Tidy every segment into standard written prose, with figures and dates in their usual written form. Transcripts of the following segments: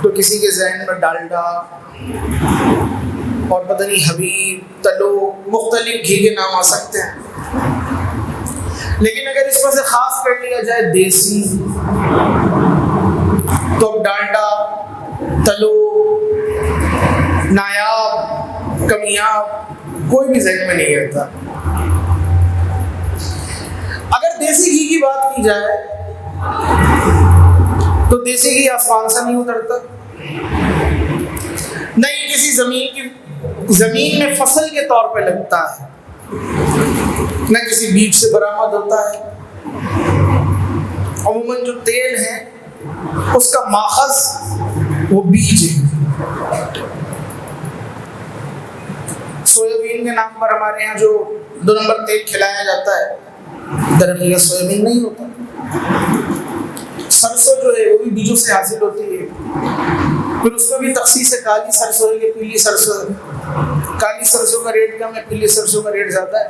تو کسی کے ذہن میں ڈالڈا اور پتہ نہیں حبیب، تلو، مختلف گھی کے نام آ سکتے ہیں، لیکن اگر اس میں سے خاص کر لیا جائے دیسی، تو اب ڈالڈا، تلو، نایاب، کمیاب کوئی بھی ذہن میں نہیں رہتا۔ اگر دیسی گھی کی بات کی جائے تو دیسی گھی آسمان سے نہیں اترتا، نہ ہی کسی زمین میں فصل کے طور پہ لگتا ہے، نہ کسی بیج سے برآمد ہوتا ہے۔ عموماً جو تیل ہے اس کا ماخذ وہ بیج ہے۔ سویابین کے نام پر ہمارے یہاں جو 2 نمبر تیل کھلایا جاتا ہے، درحقیقت سویابین نہیں ہوتا۔ سرسوں جو ہے وہ بھی بیجوں سے حاصل ہوتی ہے، پھر اس میں بھی تخصیص ہے، کالی سرسوں ہے کہ پیلی سرسوں ہے، کالی سرسوں کا ریٹ کم ہے، پیلی سرسوں کا ریٹ زیادہ ہے۔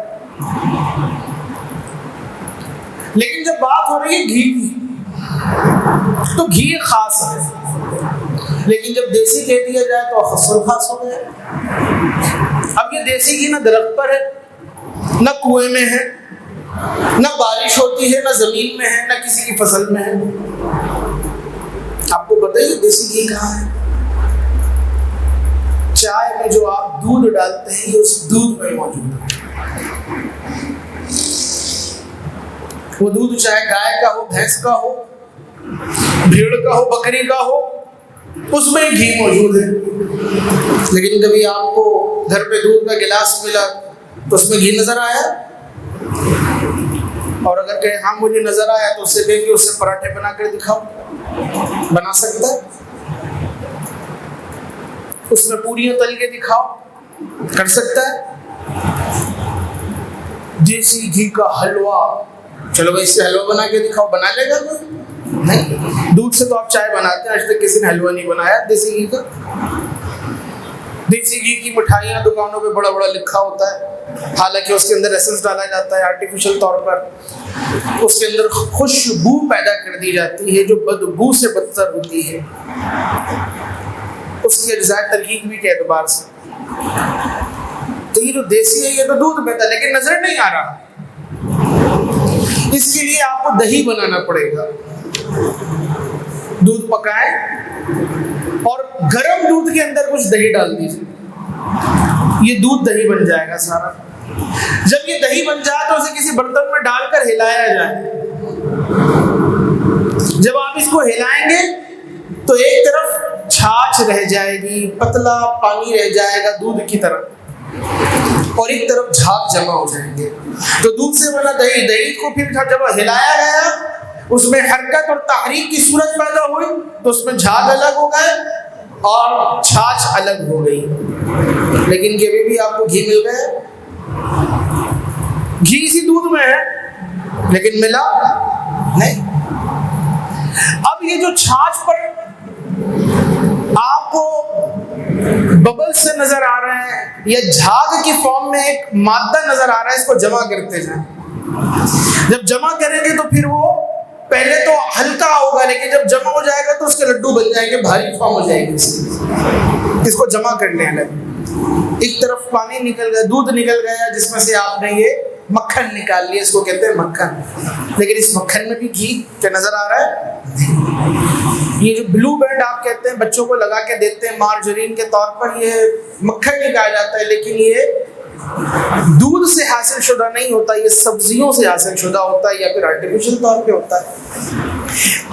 لیکن جب بات ہو رہی ہے گھی کی تو گھی خاص ہے، لیکن جب دیسی کہہ دیا جائے تو خاص الخاص ہو گیا۔ اب یہ دیسی گھی نہ درخت پر ہے، نہ کنویں میں ہے، نہ بارش ہوتی ہے، نہ زمین میں ہے، نہ کسی کی فصل میں ہے۔ آپ کو بتائیے دیسی گھی کہاں ہے؟ چائے میں جو آپ دودھ ڈالتے ہیں یہ اس دودھ میں موجود ہے۔ وہ دودھ چاہے گائے کا ہو، بھینس کا ہو، بھیڑ کا ہو، بکری کا ہو، اس میں گھی موجود ہے۔ لیکن کبھی آپ کو گھر پہ دودھ کا گلاس ملا تو اس میں گھی نظر آیا؟ اور اگر کہ ہاں مجھے نظر آیا تو اس سے کہیں گے اس سے پراٹھے بنا کر دکھاؤ، بنا سکتا ہے؟ اس میں پوریاں تل کے دکھاؤ، کر سکتا ہے؟ دیسی گھی کا حلوہ، چلو بھائی اس سے حلوہ بنا کے دکھاؤ، بنا لے گا کوئی؟ نہیں۔ دودھ سے تو آپ چائے بناتے ہیں، آج تک کسی نے حلوہ نہیں بنایا دیسی گھی کا۔ دیسی گھی کی مٹھائیاں دکانوں پہ بڑا بڑا لکھا ہوتا ہے، حالانکہ اس کے اندر ایسنس ڈالا جاتا ہے آرٹیفیشل طور پر، اس کے اندر خوشبو پیدا کر دی جاتی ہے جو بدبو سے بدتر ہوتی ہے اس کی اجزاء ترکیب بھی کے اعتبار سے۔ تو یہ جو دیسی ہے یہ تو دودھ میں تھا لیکن نظر نہیں آ رہا، اس کے لیے آپ کو دہی بنانا پڑے گا۔ دودھ پکائیں اور گرم دودھ کے اندر کچھ دہی ڈال دیجیے، یہ دودھ دہی بن جائے گا سارا۔ جب یہ دہی بن جائے تو اسے کسی برتن میں ڈال کر ہلایا جائے۔ جب آپ اس کو ہلائیں گے تو ایک طرف چھاچھ رہ جائے گی، پتلا پانی رہ جائے گا دودھ کی طرف، اور ایک طرف جھاگ جمع ہو جائیں گے۔ تو دودھ سے بنا دہی کو پھر جب ہلایا گیا اس میں حرکت اور تحریک کی صورت پیدا ہوئی تو اس میں جھاگ الگ ہو گئے اور چھاچھ الگ ہو گئی۔ لیکن کبھی بھی آپ کو گھی مل گیا، گھی اسی دودھ میں ہے لیکن ملا نہیں۔ اب یہ جو چھاچھ پر آپ کو ببل سے نظر آ رہے ہیں یا جھاگ کی فارم میں ایک مادہ نظر آ رہا ہے، اس کو جمع کرتے جائیں۔ جب جمع کریں گے تو پھر وہ پہلے تو ہلکا ہوگا لیکن جب جمع ہو جائے گا تو اس کے لڈو بن جائیں گے، بھاری فارم ہو جائے گی۔ اس کو جمع کر لیں الگ، ایک طرف پانی نکل گیا، دودھ نکل گیا جس میں سے آپ نے یہ مکھن نکال لیا، اس کو کہتے ہیں مکھن۔ لیکن اس مکھن میں بھی گھی کیا نظر آ رہا ہے؟ یہ جو بلو بینڈ آپ کہتے ہیں بچوں کو لگا کے دیتے ہیں مارجرین کے طور پر، یہ مکھن نہیں کہا جاتا ہے لیکن یہ دودھ سے حاصل شدہ نہیں ہوتا، یہ سبزیوں سے حاصل شدہ ہوتا ہے یا پھر آرٹیفیشل طور پہ ہوتا ہے۔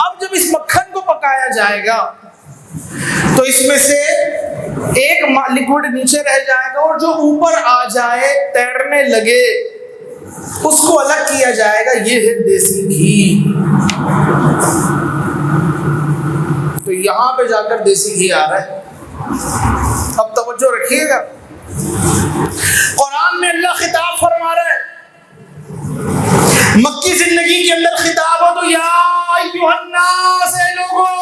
اب جب اس مکھن کو پکایا جائے گا تو اس میں سے ایک لکوڈ نیچے رہ جائے گا اور جو اوپر آ جائے تیرنے لگے اس کو الگ کیا جائے گا، یہ ہے دیسی گھی۔ تو یہاں پہ جا کر دیسی گھی آ رہا ہے۔ اب توجہ رکھیے گا، قرآن میں اللہ خطاب فرما رہا ہے، مکی زندگی کے اندر خطاب ہو تو یا ایھا الناس، اے لوگوں،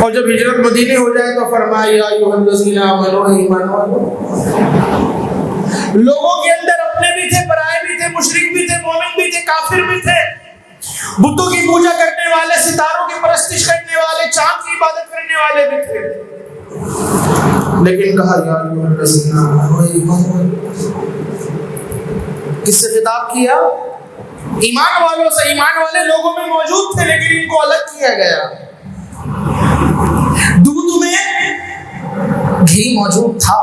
اور جب ہجرت مدینے ہو جائے تو فرمایا یا ایھا الذین آمنوا، ایمان والو۔ لوگوں کے اندر اپنے بھی تھے، پرائے بھی تھے، مشرک بھی تھے، مومن بھی تھے، کافر بھی تھے، بتوں کی پوجا کرنے والے، ستاروں کی پرستش کرنے والے، چاند کی عبادت کرنے والے بھی تھے، لیکن کہا یا ایھا الذین آمنوا، کس سے خطاب کیا؟ ایمان والوں سے۔ ایمان والے لوگوں میں موجود تھے لیکن ان کو الگ کیا گیا۔ دودھ میں گھی موجود تھا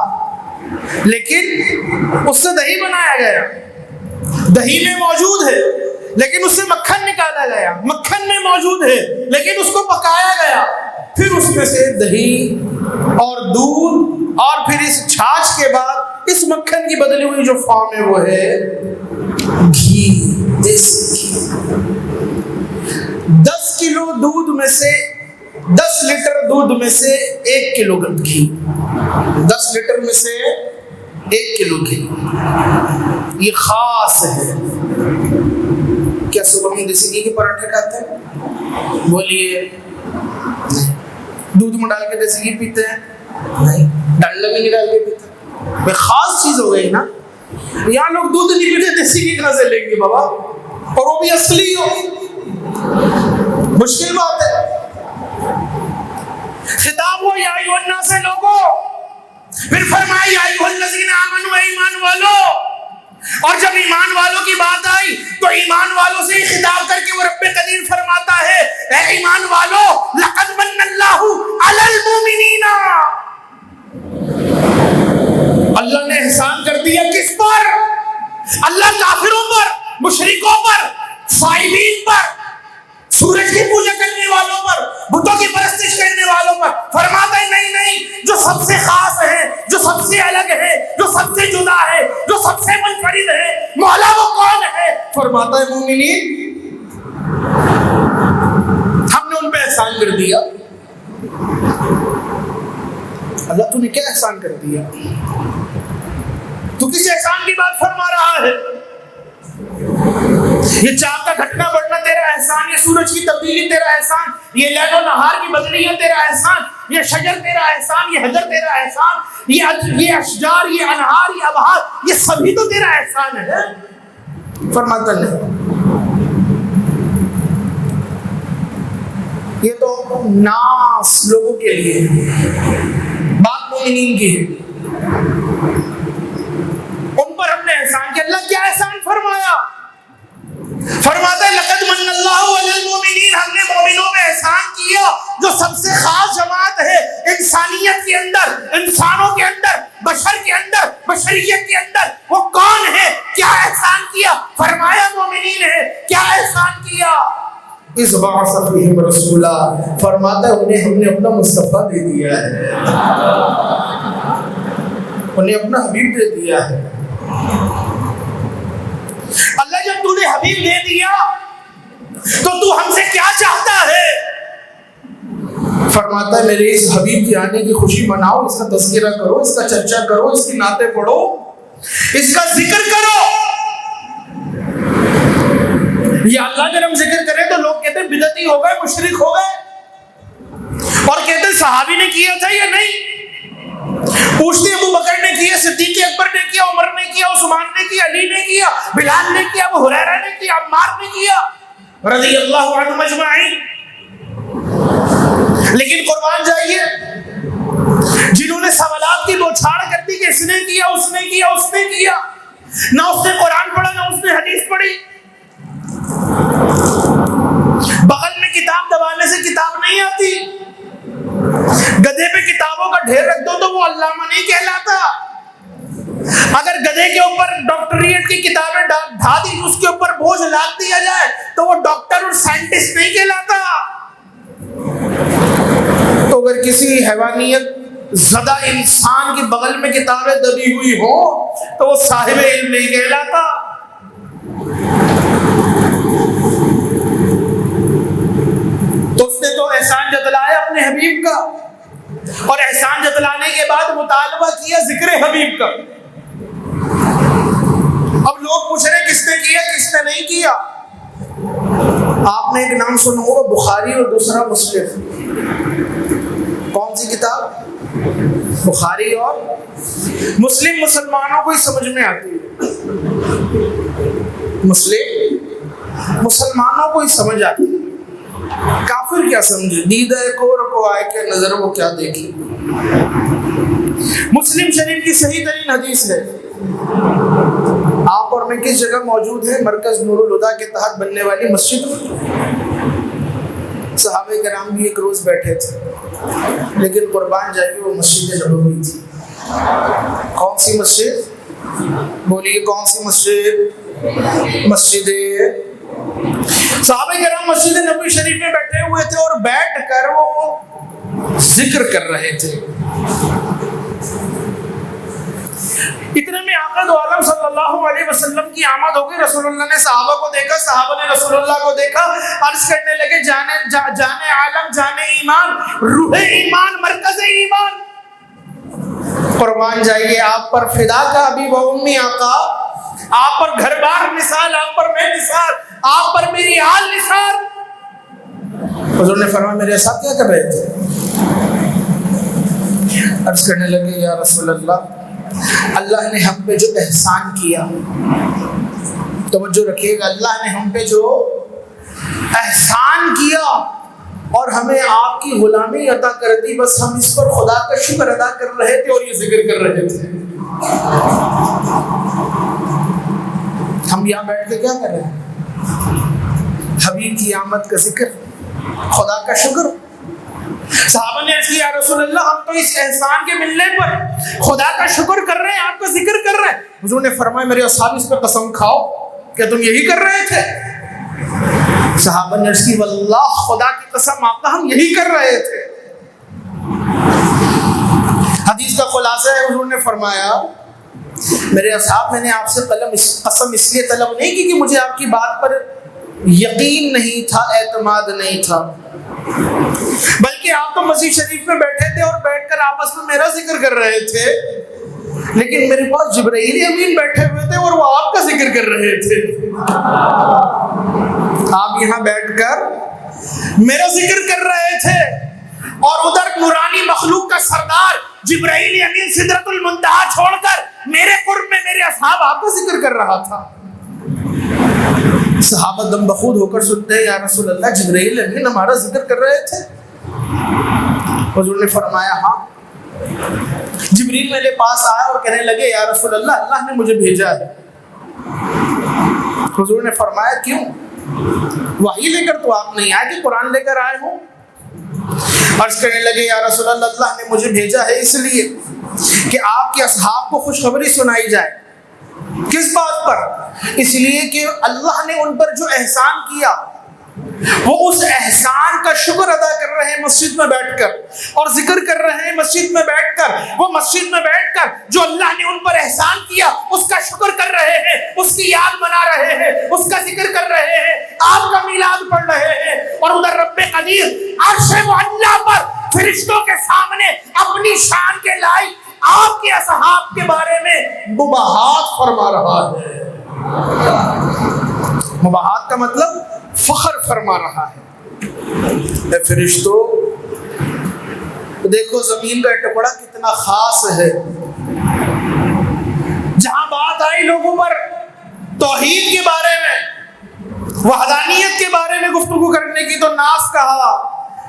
لیکن اس سے دہی بنایا گیا، دہی میں موجود ہے لیکن اس سے مکھن نکالا گیا، مکھن میں موجود ہے لیکن اس کو پکایا گیا، پھر اس میں سے دہی اور دودھ، اور پھر اس چھاچھ کے بعد اس مکھن کی بدلی ہوئی جو فارم ہے وہ ہے گھی، دیسی گھی۔ 10 کلو دودھ میں سے 10 لیٹر دودھ میں سے 1 کلو گھی، 10 لیٹر میں سے 1 کلو گھی، یہ خاص ہے۔ کیا صبح ہم دیسی گھی کے پراٹھے کھاتے ہیں؟ بولیے، دودھ میں ڈال کے دیسی گھی پیتے ہیں؟ نہیں، ڈالڈا میں نہیں ڈال کے پیتے۔ وہ خاص چیز ہو گئی نا۔ یہاں لوگ دودھ نہیں پیتے، دیسی گھی کہاں سے لیں گے بابا؟ اور وہ بھی اصلی ہو، مشکل بات ہے۔ خطاب ہو یا ایھا الناس لوگوں، پھر فرمایا یا ایھا الذین آمنوا، ایمان والو۔ اور جب ایمان والوں کی بات آئی تو ایمان والوں سے ہی خطاب کر کے وہ رب قدیر فرماتا ہے اے ایمان والو، لقد من اللہ علی المؤمنین، اللہ نے احسان کر دیا کس پر؟ اللہ کافروں پر، مشرکوں پر، صائبین پر، سورج کی پوجا کرنے والوں پر، بتوں کی پرستش کرنے والوں پر۔ فرماتا ہے نہیں نہیں، جو سب سے خاص ہے، جو سب سے الگ ہے، جو سب سے جدا ہے، جو سب سے منفرد ہے، مولا وہ کون ہے؟ فرماتا ہے مومنین، ہم نے ان پہ احسان کر دیا۔ اللہ تو نے کیا احسان کر دیا؟ تو کس احسان کی بات فرما رہا ہے؟ یہ چاند کا گھٹنا بڑھنا تیرا احسان، یہ سورج کی تبدیلی تیرا احسان، یہ لیل و نہار کی بدلیاں تیرا احسان، یہ شجر تیرا احسان، یہ حجر تیرا احسان، یہ اشجار، یہ انہار، یہ ابحار، یہ سبھی تو تیرا احسان ہے۔ فرماتا نہیں، یہ تو ناس لوگوں کے لیے بات مومنین کی ہے، ان پر ہم نے احسان کیا۔ اللہ کیا احسان فرمایا؟ فرماتا ہے لقد من اللہ علی المؤمنین، ہم نے مومنوں پہ احسان کیا جو سب سے خاص جماعت ہے انسانیت کے اندر، انسانوں کے اندر، بشر کے اندر، بشریت کے اندر۔ وہ کون ہے؟ کیا احسان کیا؟ فرمایا مومنین ہے۔ کیا احسان کیا؟ اس بعث فیہم رسولا، فرماتا ہے انہیں ہم نے اپنا مصطفیٰ دے دیا ہے، انہیں اپنا حبیب دے دیا ہے۔ اللہ جب تو نے حبیب دے دیا تو تو ہم سے کیا چاہتا ہے؟ فرماتا ہے میرے اس حبیب کے آنے کی خوشی مناؤ، اس کا تذکرہ کرو، اس کا چرچا کرو، اس کی نعتیں پڑھو، اس کا ذکر کرو۔ یہ اللہ جب ہم ذکر کریں تو لوگ کہتے ہیں بدعتی ہو گئے، مشرک ہو گئے، اور کہتے ہیں صحابی نے کیا تھا یا نہیں؟ پوچھتے ابو بکر نے کیا، صدیق اکبر نے کیا، عمر نے کیا، عثمان نے کیا، علی نے کیا، بلال نے کیا، ابو ہریرہ نے کیا، عمار نے کیا، رضی اللہ عنہم اجمعین۔ لیکن قربان جائیے، جنہوں نے سوالات کی بوچھاڑ کر دی کہ اس نے کیا، اس نے کیا، اس نے کیا، نہ اس نے قرآن پڑھا نہ اس نے حدیث پڑھی۔ بغل میں کتاب دبانے سے کتاب نہیں آتی، گدھے پہ کتابوں کا ڈھیر رکھ دو تو وہ علامہ نہیں کہلاتا۔ اگر گدھے کے اوپر ڈاکٹریٹ کی کتابیں ڈھا دی، اس کے اوپر بوجھ لاد دیا جائے تو وہ ڈاکٹر اور سائنٹسٹ نہیں کہلاتا۔ تو اگر کسی حیوانیت زدہ انسان کی بغل میں کتابیں دبی ہوئی ہوں تو وہ صاحب علم نہیں کہلاتا۔ تو اس نے تو احسان جتلایا اپنے حبیب کا، اور احسان جتلانے کے بعد مطالبہ کیا ذکر حبیب کا۔ اب لوگ پوچھ رہے کس نے کیا، کس نے نہیں کیا۔ آپ نے ایک نام سنا ہوگا بخاری اور دوسرا مسلم۔ کون سی کتاب؟ بخاری اور مسلم۔ مسلمانوں کو ہی سمجھ میں آتی ہے، مسلم مسلمانوں کو ہی سمجھ آتی ہے، کافر کیا سمجھے، دیدہ کور کو آئے کہ نظر وہ کیا دیکھی۔ مسلم شریف کی صحیح ترین حدیث ہے، آپ اور میں کس جگہ موجود ہیں؟ مرکز نور الہدیٰ کے تحت بننے والی مسجد میں۔ صحابہ کرام بھی ایک روز بیٹھے تھے، لیکن قربان جائیے وہ مسجد نبوی تھی۔ کون سی مسجد؟ بولیے کون سی مسجد؟ مسجد صحابہ کرام مسجد نبوی شریف میں بیٹھے ہوئے تھے اور بیٹھ کر وہ ذکر کر رہے تھے۔ اتنے میں آقا دو عالم صلی اللہ علیہ وسلم کی آمد ہو گئی۔ رسول اللہ نے صحابہ کو دیکھا، صحابہ نے رسول اللہ کو دیکھا، عرض کرنے لگے جانے عالم، جانے ایمان، روح ایمان، مرکز ایمان۔ قربان جائیے آپ پر فدا کا ابی و امی آقا، آپ پر گھر بار نثار، آپ پر میں نثار، آپ پر میری آل نثار۔ حضور نے فرمایا میرے ساتھ کیا کر رہے تھے؟ عرض کرنے لگے یا رسول اللہ، اللہ نے ہم پہ جو احسان کیا، توجہ رکھیے گا، اللہ نے ہم پہ جو احسان کیا اور ہمیں آپ کی غلامی عطا کر دی، بس ہم اس پر خدا کا شکر ادا کر رہے تھے اور یہ ذکر کر رہے تھے۔ ہم یہاں بیٹھ کے کیا کر رہے ہیں؟ حبیب کی آمد کا ذکر، خدا کا شکر۔ صحابہ نے عرض کیا یا رسول اللہ، ہم تو اس احسان کے ملنے پر خدا کا شکر کر رہے ہیں، آپ کا ذکر کر رہے ہیں۔ حضور نے فرمایا میرے اصحاب اس پہ قسم کھاؤ کہ تم یہی کر رہے تھے؟ صحابہ نے عرض کی واللہ خدا کی قسم آقا ہم یہی کر رہے تھے۔ حدیث کا خلاصہ ہے، حضور نے فرمایا میرے اصحاب، میں نے آپ سے قسم اس لیے طلب نہیں کی کہ مجھے آپ کی بات پر یقین نہیں تھا، اعتماد نہیں تھا، بلکہ آپ تو مسجد شریف میں بیٹھے تھے اور بیٹھ کر آپس میں میرا ذکر کر رہے تھے، لیکن میرے پاس جبرائیل امین بیٹھے ہوئے تھے اور وہ آپ کا ذکر کر رہے تھے۔ آپ یہاں بیٹھ کر میرا ذکر کر رہے تھے اور ادھر نورانی مخلوق کا سردار جبرائیل امین سدرۃ المنتہا چھوڑ کر میرے قرب میں میرے اصحاب آپ کا ذکر کر رہا تھا۔ صحابہ دم بخود ہو کر سنتے ہیں یا رسول اللہ جبرائیل امین ہمارا ذکر کر رہے تھے؟ حضور نے فرمایا ہاں۔ جبریل میرے پاس آیا اور کہنے لگے یا رسول اللہ، اللہ نے مجھے بھیجا ہے۔ حضور نے فرمایا کیوں؟ وحی لے کر تو آپ نہیں آئے کہ قرآن لے کر آئے ہوں؟ عرض کرنے لگے یا رسول اللہ، اللہ نے مجھے بھیجا ہے اس لیے کہ آپ کے اصحاب کو خوشخبری سنائی جائے۔ کس بات پر؟ اس لیے کہ اللہ نے ان پر جو احسان کیا وہ اس احسان کا شکر ادا کر رہے ہیں مسجد میں بیٹھ کر، اور ذکر کر رہے ہیں مسجد میں بیٹھ کر۔ وہ مسجد میں بیٹھ کر جو اللہ نے ان پر احسان کیا اس کا شکر کر رہے ہیں، اس کی یاد منا رہے ہیں، اس کا ذکر کر رہے ہیں، آپ کا میلاد پڑھ رہے ہیں، اور ادھر رب قدیر عرش معلیٰ پر فرشتوں کے سامنے اپنی شان کے لائق آپ کے اصحاب کے بارے میں مباحات فرما رہا ہے۔ مباحات کا مطلب فخر فرما رہا ہے۔ اے فرشتوں، دیکھو زمین کا ٹکڑا کتنا خاص ہے، جہاں بات آئی لوگوں پر توحید کے بارے میں، وحدانیت کے بارے میں گفتگو کرنے کی تو ناز کہا،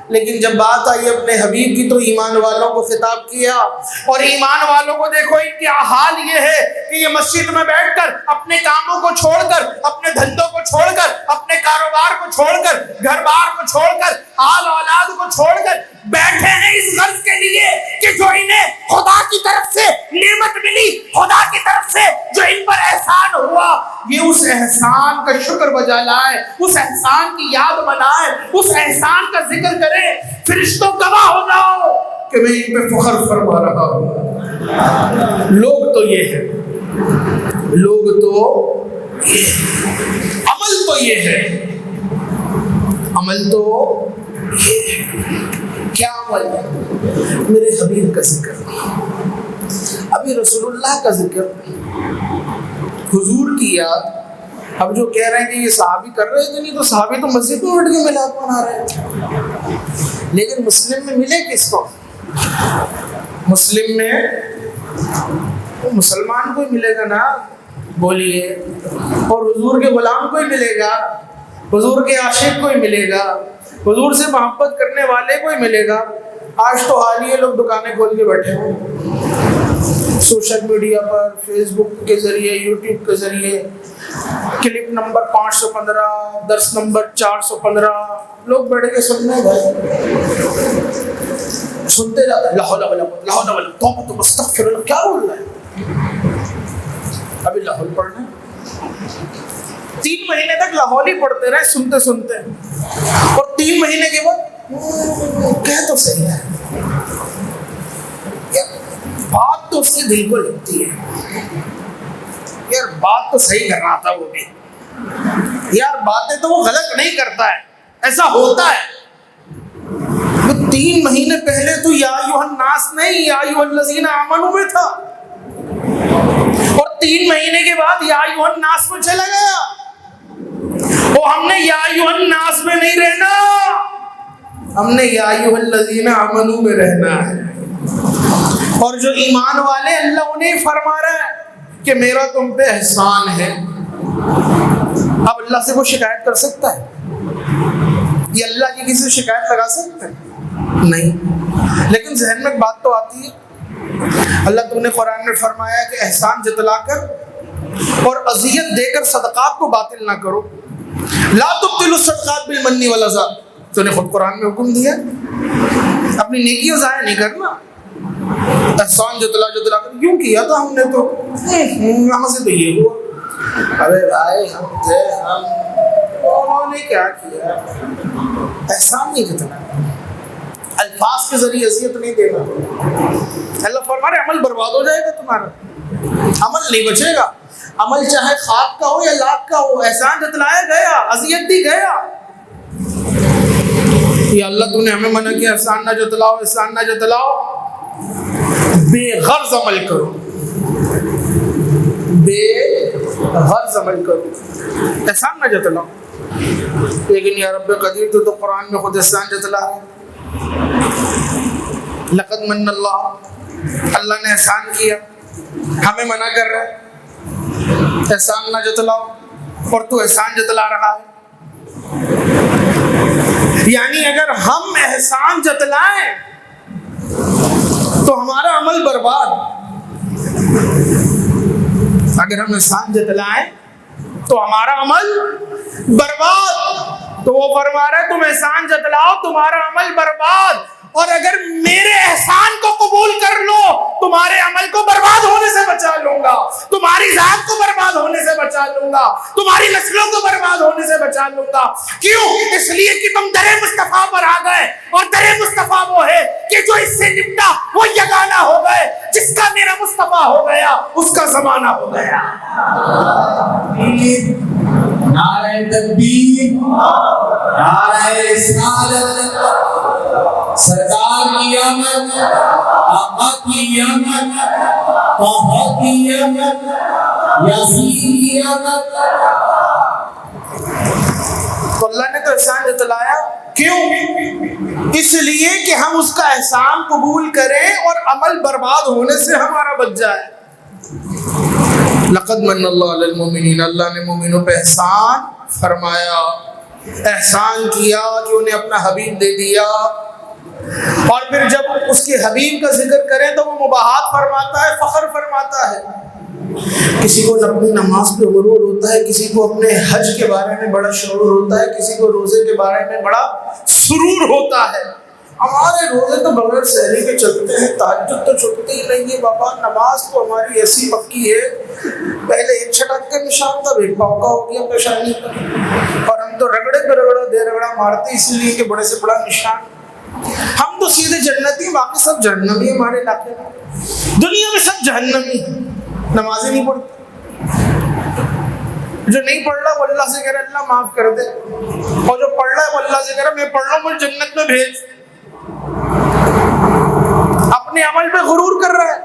لیکن جب بات آئی اپنے حبیب کی تو ایمان والوں کو خطاب کیا۔ اور ایمان والوں کو دیکھو ان کا حال یہ ہے کہ یہ مسجد میں بیٹھ کر اپنے کاموں کو چھوڑ کر، اپنے دھندوں کو چھوڑ کر، اپنے کاروبار کو چھوڑ کر، گھر بار کو چھوڑ کر، آل اولاد کو چھوڑ کر بیٹھے ہیں اس غرض کے لیے کہ جو انہیں خدا کی طرف سے نعمت ملی، خدا کی طرف سے جو ان پر احسان ہوا، یہ اس احسان کا شکر بجا لائے، اس احسان کی یاد منائے، اس احسان کا ذکر کرے۔ فرشتوں گواہ ہو جاؤ کہ میں ان پہ فخر فرما رہا ہوں۔ لوگ تو یہ ہے، لوگ تو یہ ہے، عمل تو یہ ہے، عمل تو یہ ہے۔ کیا عمل ہے؟ میرے حبیب کا ذکر، ابھی رسول اللہ کا ذکر، حضور کی یاد۔ اب جو کہہ رہے ہیں کہ یہ صحابی کر رہے تھے، نہیں تو صحابی تو مسجد میں بیٹھ کے میلاد منا رہے تھے، لیکن مسلم میں ملے کس کو؟ مسلم میں مسلمان کو ہی ملے گا نا، بولیے، اور حضور کے غلام کو ہی ملے گا۔ حضور کے عاشق کوئی ملے گا، حضور سے محبت کرنے والے کوئی ملے گا۔ آج تو حال ہی لوگ دکانیں کھول کے بیٹھے ہیں، سوشل میڈیا پر، فیس بک کے ذریعے، یوٹیوب کے ذریعے، کلپ نمبر 515، درس نمبر 415، لوگ بیٹھ کے سننے گئے، سنتے جاتے ہیں، لا حول ولا قوت، لا حول ولا قوت، استغفر اللہ، کیا بول رہا ہے؟ ابھی لاہور پڑھنا 3 مہینے تک لاہور ہی پڑھتے رہے سنتے سنتے، اور 3 مہینے کے بعد کہہ تو صحیح ہے، بات تو اس کے دل کو لگتی ہے، یار بات تو صحیح کر رہا تھا وہ بھی، یار باتیں تو وہ غلط نہیں کرتا ہے، ایسا ہوتا ہے۔ 3 مہینے پہلے تو یا ایھا الناس نہیں، یا ایھا الذین آمنوا میں تھا، اور 3 مہینے کے بعد یا ایھا الناس میں چلا گیا، وہ ہم نے یا ایھا الناس میں نہیں رہنا، ہم نے یا ایھا الذین آمنوا میں رہنا ہے۔ اور جو ایمان والے، اللہ انہیں فرما رہا ہے کہ میرا تم پہ احسان ہے۔ اب اللہ سے کوئی شکایت کر سکتا ہے؟ یہ اللہ کی کسی سے شکایت لگا سکتا ہے؟ نہیں۔ لیکن ذہن میں ایک بات تو آتی ہے، اللہ تو نے قرآن میں فرمایا کہ احسان جتلا کر اور اذیت دے کر صدقات کو باطل نہ کرو، لا تبطلوا الصدقات بالمن والاذى، تو نے خود قرآن میں حکم دیا، اپنی نیکیاں ضائع نہیں کرنا، احسان جتلا کر، کیوں کیا تھا ہم نے تو، ہم سے تو یہ ہوا، ارے بھائی ہم تھے، ہم انہوں نے کیا کیا، احسان نہیں جتنا، الفاظ کے ذریعے اذیت نہیں دینا۔ اللہ فرما رہے عمل برباد ہو جائے گا تمہارا، عمل نہیں بچے گا، عمل چاہے خاک کا ہو یا لاکھ کا ہو، احسان جتلایا گیا، اذیت دی گیا۔ یہ اللہ تو نے ہمیں منع کیا احسان نہ جتلاؤ، احسان نہ جتلاؤ، بے غرض عمل کرو، بے غرض عمل کرو، احسان نہ جتلاؤ۔ لیکن یا رب قدیر تو قرآن میں خود احسان جتلا ہے، لقد من اللہ نے احسان کیا، ہمیں منع کر رہا ہے احسان نہ جتلاؤ، اور تو احسان جتلا رہا ہے۔ یعنی اگر ہم احسان جتلائیں تو ہمارا عمل برباد، اگر ہم احسان جتلائیں تو ہمارا عمل برباد، تو وہ فرما رہا ہے تم احسان جتلاؤ تمہارا عمل برباد، اور اگر میرے احسان کو قبول کر لو تمہارے عمل کو برباد ہونے سے بچا لوں گا، تمہاری ذات کو برباد ہونے سے بچا لوں گا، تمہاری نسلوں کو برباد ہونے سے بچا لوں گا۔ کیوں؟ اس لیے کہ تم در مصطفیٰ پر آ گئے، اور در مصطفیٰ وہ ہے کہ جو اس سے نمٹا وہ یگانہ ہو گئے، جس کا میرا مصطفیٰ ہو گیا اس کا زمانہ ہو گیا۔ نعرہ تکبیر، نعرہ رسالت، سرکار کی آمد، آقا کی آمد، طٰہٰ کی آمد، یاسین کی آمد۔ تو اللہ نے تو احسان جتلایا، کیوں؟ اس لیے کہ ہم اس کا احسان قبول کریں اور عمل برباد ہونے سے ہمارا بچ جائے۔ لقد من اللہ علی المؤمنین، اللہ نے مومنوں پہ احسان فرمایا، احسان کیا کہ انہیں اپنا حبیب دے دیا، اور پھر جب اس کے حبیب کا ذکر کریں تو وہ مباحات فرماتا ہے، فخر فرماتا ہے۔ کسی کو اپنی نماز پہ غرور ہوتا ہے، کسی کو اپنے حج کے بارے میں بڑا شعور ہوتا ہے، کسی کو روزے کے بارے میں بڑا سرور ہوتا ہے۔ ہمارے روزے تو بغیر سحری کے چلتے ہیں، تہجد تو چھٹتی ہی نہیں ہے بابا، نماز تو ہماری ایسی پکی ہے، پہلے 1 چھٹک کا نشان تھا، 1 پاؤ کا ہو گیا پیشانی پر، اور ہم تو رگڑے پہ رگڑا دے رگڑا مارتے اس لیے کہ بڑے سے بڑا نشان، ہم تو سیدھے جنتی، باقی سب جہنمی ہمارے علاقے میں، دنیا میں سب جہنمی، نمازیں نہیں پڑھتے، جو نہیں پڑھ رہا وہ اللہ سے کہہ رہا اللہ معاف کر دے، اور جو پڑھ رہا ہے وہ اللہ سے کہہ رہا میں پڑھ رہا ہوں مجھے جنت میں بھیج، اپنے عمل پہ غرور کر رہا ہے،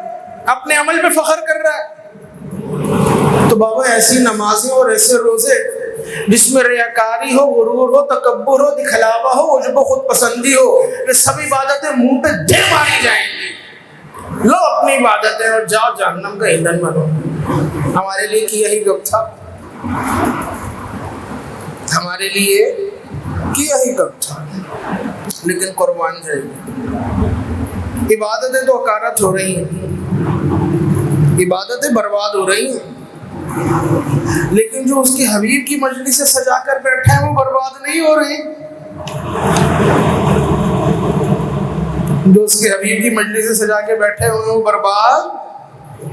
اپنے عمل پہ فخر کر رہا ہے۔ تو بابا ایسی نمازیں اور ایسے روزے جس میں ریاکاری ہو، غرور ہو، تکبر ہو، دکھلاوا ہو، عجب و خود پسندی ہو، یہ سب عبادتیں منہ پہ دے ماری جائیں گی۔ لو اپنی عبادتیں اور جاؤ جہنم کا ایندھن بنو۔ ہمارے لیے کیا ہی گپ تھا، ہمارے لیے کیا ہی کم تھا، لیکن قربان جائے گی۔ عبادتیں تو حقارت ہو رہی ہیں، عبادتیں برباد ہو رہی ہیں، لیکن جو اس کے حبیب کی مجلس سے سجا کر بیٹھے ہیں وہ برباد نہیں ہو رہی۔ جو اس کے حبیب کی مجلس سے سجا کے بیٹھے ہوئے وہ برباد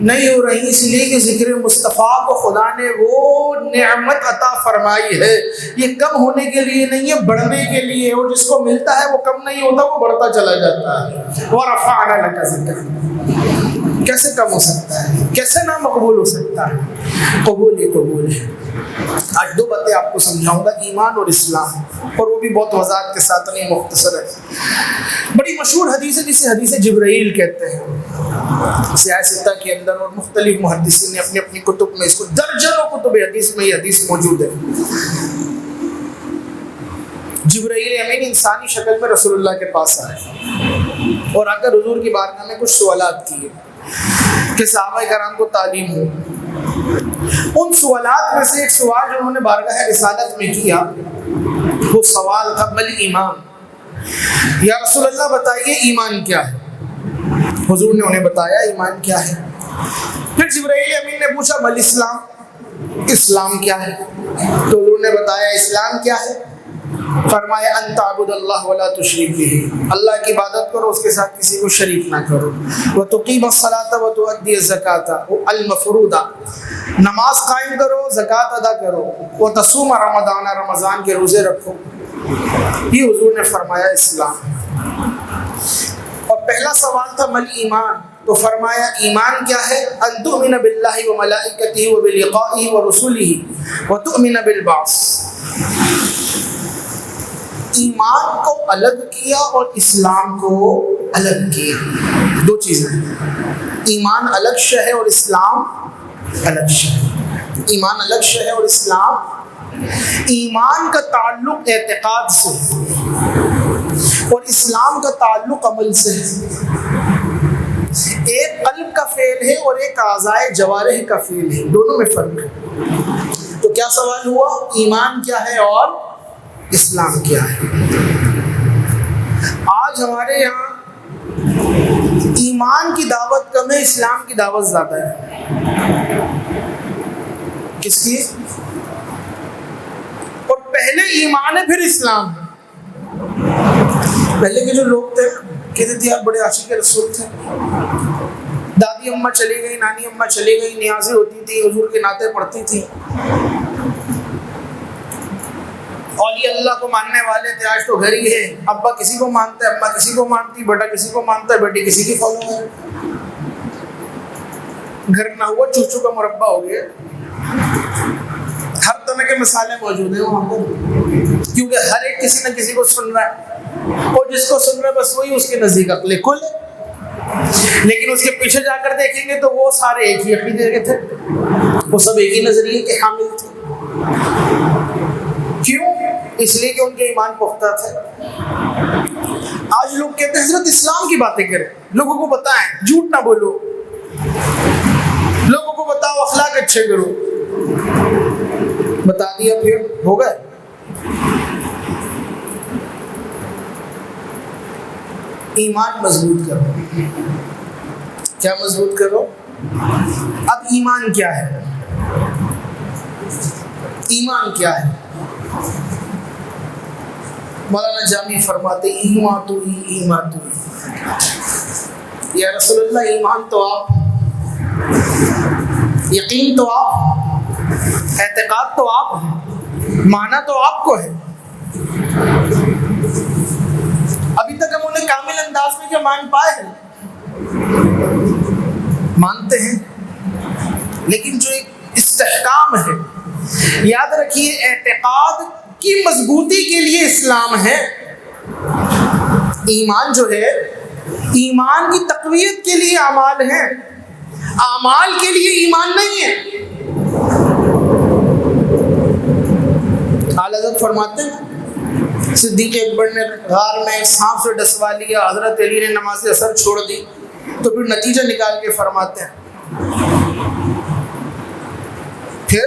نہیں ہو رہی، اس لیے کہ ذکر مصطفیٰ کو خدا نے وہ نعمت عطا فرمائی ہے، یہ کم ہونے کے لیے نہیں ہے، بڑھنے کے لیے، اور جس کو ملتا ہے وہ کم نہیں ہوتا، وہ بڑھتا چلا جاتا ہے۔ وَرَفَعْنَا لَكَ ذِكْرَكَ، کیسے کم ہو سکتا ہے، کیسے نہ مقبول ہو سکتا ہے؟ قبول ہی قبول ہے۔ آج دو باتیں آپ کو سمجھاؤں گا، ایمان اور اسلام، اور وہ بھی بہت وضاحت کے ساتھ نہیں، مختصر ہے۔ بڑی مشہور حدیث ہے جسے حدیث جبرائیل کہتے ہیں، سیاہ ستہ کے اندر، اور مختلف محدثین نے اپنی اپنی کتب میں اس کو، درجنوں کتب حدیث میں یہ حدیث موجود ہے۔ جبرائیل امین انسانی شکل میں رسول اللہ کے پاس آئے اور آ کر حضور کی بارگاہ میں کچھ سوالات کیے کہ صحابہ کرام کو تعلیم ہو۔ ان سوالات میں سے ایک سوال جو انہوں نے بارگاہ رسالت میں کیا وہ سوال تھا مل ایمان، یا رسول اللہ بتائیے ایمان کیا ہے؟ حضور نے انہیں بتایا ایمان کیا ہے۔ پھر جبرائیل امین نے پوچھا مل اسلام، اسلام کیا ہے؟ تو حضور نے بتایا اسلام کیا ہے؟ فرمایا ان تعبد اللہ ولا تشرک بہ، اللہ کی عبادت کرو، اس کے ساتھ کسی کو شریک نہ کرو، وتقیم الصلاۃ وتؤدی الزکاۃ المفروضہ، نماز قائم کرو، زکوٰۃ ادا کرو، وتصوم رمضان، رمضان کے روزے رکھو۔ یہ حضور نے فرمایا اسلام۔ اور پہلا سوال تھا مل ایمان، تو فرمایا ایمان کیا ہے؟ ان تؤمن باللہ وملائکتہ وبلقائہ ورسلہ وتؤمن بالبعث۔ ایمان کو الگ کیا اور اسلام کو الگ کیا، دو چیزیں ہیں، ایمان الگ شے ہے اور اسلام الگ شے ہے۔ ایمان الگ شے ہے اور اسلام، ایمان کا تعلق اعتقاد سے اور اسلام کا تعلق عمل سے ہے۔ ایک قلب کا فعل ہے اور ایک اعضائے جوارح کا فعل ہے، دونوں میں فرق ہے۔ تو کیا سوال ہوا؟ ایمان کیا ہے اور اسلام کیا ہے؟ آج ہمارے یہاں ایمان کی دعوت کم ہے، اسلام کی دعوت زیادہ ہے۔ کس کی؟ اور پہلے ایمان ہے پھر اسلام ہے۔ پہلے کے جو لوگ تھے کہتے تھے آپ بڑے عاشق رسول تھے، دادی اماں چلی گئی، نانی اماں چلی گئی، نیازیں ہوتی تھی، حضور کے نعتیں پڑھتی تھی، اولیاء اللہ کو ماننے والے تھے۔ آج تو گھر ہی ہے، ابا کسی کو مانتا ہے، اماں کسی کو مانتی، بیٹا کسی کو مانتا ہے، بیٹی کسی کی فالو ہے۔ گھر نہ ہوا چوچو کا مربع ہو گیا، ہر طرح کے مسالے موجود ہیں وہاں پر، کیونکہ ہر ایک کسی نہ کسی کو سن رہا ہے، اور جس کو سن رہا ہے بس وہی اس کے نزدیک عقل کل ہے۔ لیکن اس کے پیچھے جا کر دیکھیں گے تو وہ سارے ایک ہی عقیدے کے تھے، وہ سب ایک ہی نظریے کے حامل تھے۔ کیوں؟ اس لیے کہ ان کے ایمان پختہ تھے۔ آج لوگ کہتے ہیں حضرت اسلام کی باتیں کریں، لوگوں کو بتائیں، جھوٹ نہ بولو، لوگوں کو بتاؤ اخلاق اچھے کرو، بتا دیا پھر ہو گئے۔ ایمان مضبوط کرو، کیا مضبوط کرو؟ اب ایمان کیا ہے؟ ایمان کیا ہے؟ مولانا جامی فرماتے ایمان تو ایمان تو، یا رسول اللہ ایمان تو آپ، یقین تو آپ، اعتقاد تو آپ، مانا تو آپ کو ہے۔ ابھی تک ہم انہیں کامل انداز میں کیا مان پائے ہیں؟ مانتے ہیں، لیکن جو ایک استحکام ہے، یاد رکھیے اعتقاد کی مضبوطی کے لیے اسلام ہے، ایمان جو ہے ایمان کی تقویت کے لیے اعمال ہیں، اعمال کے لیے ایمان نہیں ہے۔ اعلیٰ حضرت فرماتے ہیں صدیق اکبر نے غار میں ایک سانپ سے ڈسوا لیا، حضرت علی نے نماز اثر چھوڑ دی، تو پھر نتیجہ نکال کے فرماتے ہیں، پھر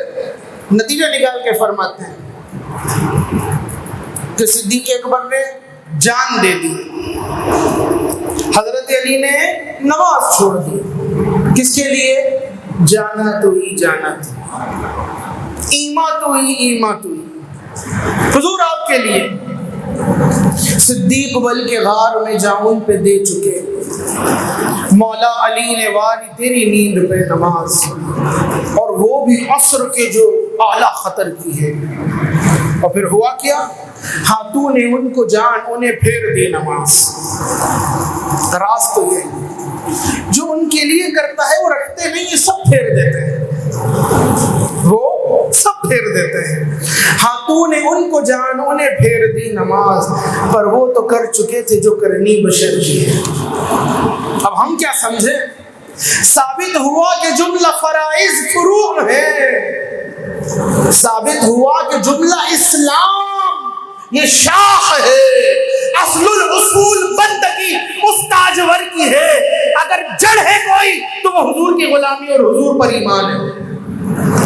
نتیجہ نکال کے فرماتے ہیں کہ صدیق اکبر نے جان دے دی، حضرت علی نے نماز چھوڑ دی، کس کے لیے؟ جانا تو ہی جانا تھا، ایما تو ہی ایما تو ہی، حضور آپ کے لیے۔ صدیق بل کے غار میں جاؤن پہ دے چکے، مولا علی نے واری تیری نیند پہ نماز، اور وہ بھی عصر کے جو اعلیٰ خطر کی ہے۔ اور پھر ہوا کیا؟ ہاں تو نے ان کو جان، انہیں پھیر دی نماز۔ راز تو یہ ہے، جو ان کے لیے کرتا ہے وہ رکھتے نہیں، یہ سب پھیر دیتے ہیں، وہ سب پھیر دیتے ہیں۔ ہاں تو نے ان کو جان، انہیں پھیر دی نماز، پر وہ تو کر چکے تھے جو کرنی بشر کی ہے۔ اب ہم کیا سمجھیں؟ ثابت ہوا کہ جملہ فرائض فروع ہے، ثابت ہوا کہ جملہ اسلام یہ شاخ ہے، اصل الاصول بندگی اس تاجور کی ہے۔ اگر جڑ ہے کوئی تو وہ حضور کی غلامی اور حضور پر ایمان ہے،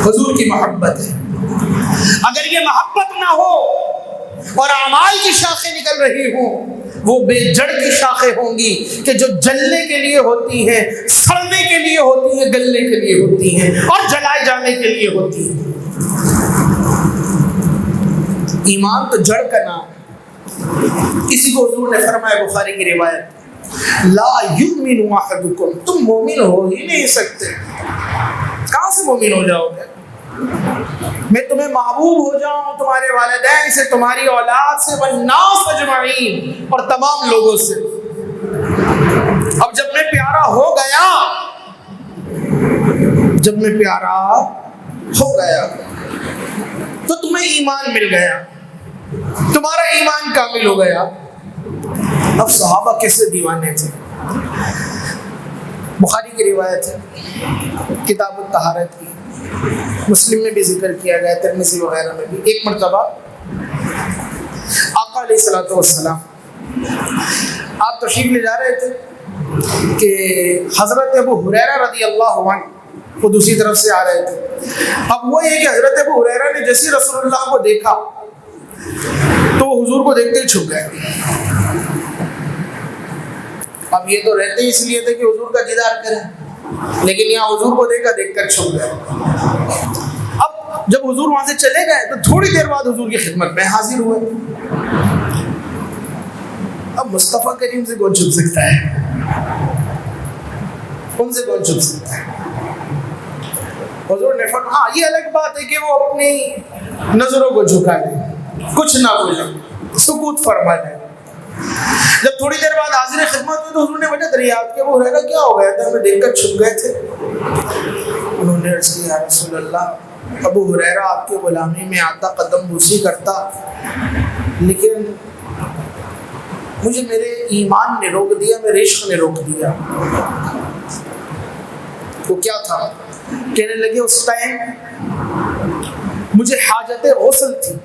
حضور کی محبت ہے۔ اگر یہ محبت نہ ہو اور اعمال کی شاخیں نکل رہی ہوں، وہ بے جڑ کی شاخیں ہوں گی کہ جو جلنے کے لیے ہوتی ہیں، سڑنے کے لیے ہوتی ہیں، گلنے کے لیے ہوتی ہیں، اور جلائے جانے کے لیے ہوتی ہیں۔ ایمان تو جڑ کا نام ہے، اسی کو حضور نے فرمایا بخاری کی روایت، لا یؤمن احدکم، تم مومن ہو ہی نہیں سکتے، کہاں سے مومن ہو جاؤ گے؟ میں تمہیں محبوب ہو جاؤں تمہارے والدین سے، تمہاری اولاد سے، والناس اجمعین، اور تمام لوگوں سے۔ اب جب میں پیارا ہو گیا، جب میں پیارا ہو گیا تو تمہیں ایمان مل گیا، تمہارا ایمان کامل ہو گیا۔ اب صحابہ کیسے دیوانے تھے؟ بخاری کی روایت ہے، کتاب الطہارت کی، مسلم میں بھی ذکر کیا گیا، ترمذی وغیرہ میں بھی۔ ایک مرتبہ آقا علیہ الصلوۃ والسلام آپ تشریف لے جا رہے تھے کہ حضرت ابو ہریرہ رضی اللہ عنہ وہ دوسری طرف سے آ رہے تھے۔ اب وہ یہ کہ حضرت ابو ہریرہ نے جیسے رسول اللہ کو دیکھا تو وہ حضور کو دیکھتے ہی چھپ گئے۔ اب یہ تو رہتے ہی اس لیے تھے کہ حضور کا دیدار کریں، لیکن یہاں حضور کو دیکھا، دیکھ کر چھپ گئے۔ اب جب حضور وہاں سے چلے گئے تو تھوڑی دیر بعد حضور کی خدمت میں حاضر ہوئے۔ اب مصطفیٰ کریم سے کون چھپ سکتا ہے؟ ان سے کون چھپ سکتا ہے؟ حضور نے فرمایا، ہاں یہ الگ بات ہے کہ وہ اپنی نظروں کو جھکا لیں، کچھ نہ بولیں، سکوت فرما لیں۔ جب تھوڑی دیر بعد حاضر خدمت ہوئی تو حضور نے وجہ دریافت کی، ابو ہریرہ کیا ہو گیا تھا؟ ہمیں دیکھ کر چھپ گئے تھے۔ انہوں نے عرض کیا، یا رسول اللہ، ابو ہریرہ آپ کی غلامی میں آتا، قدم بوسی کرتا، لیکن مجھے میرے ایمان نے روک دیا، میرے عشق نے روک دیا۔ وہ کیا تھا؟ کہنے لگے اس ٹائم مجھے حاجت غسل تھی،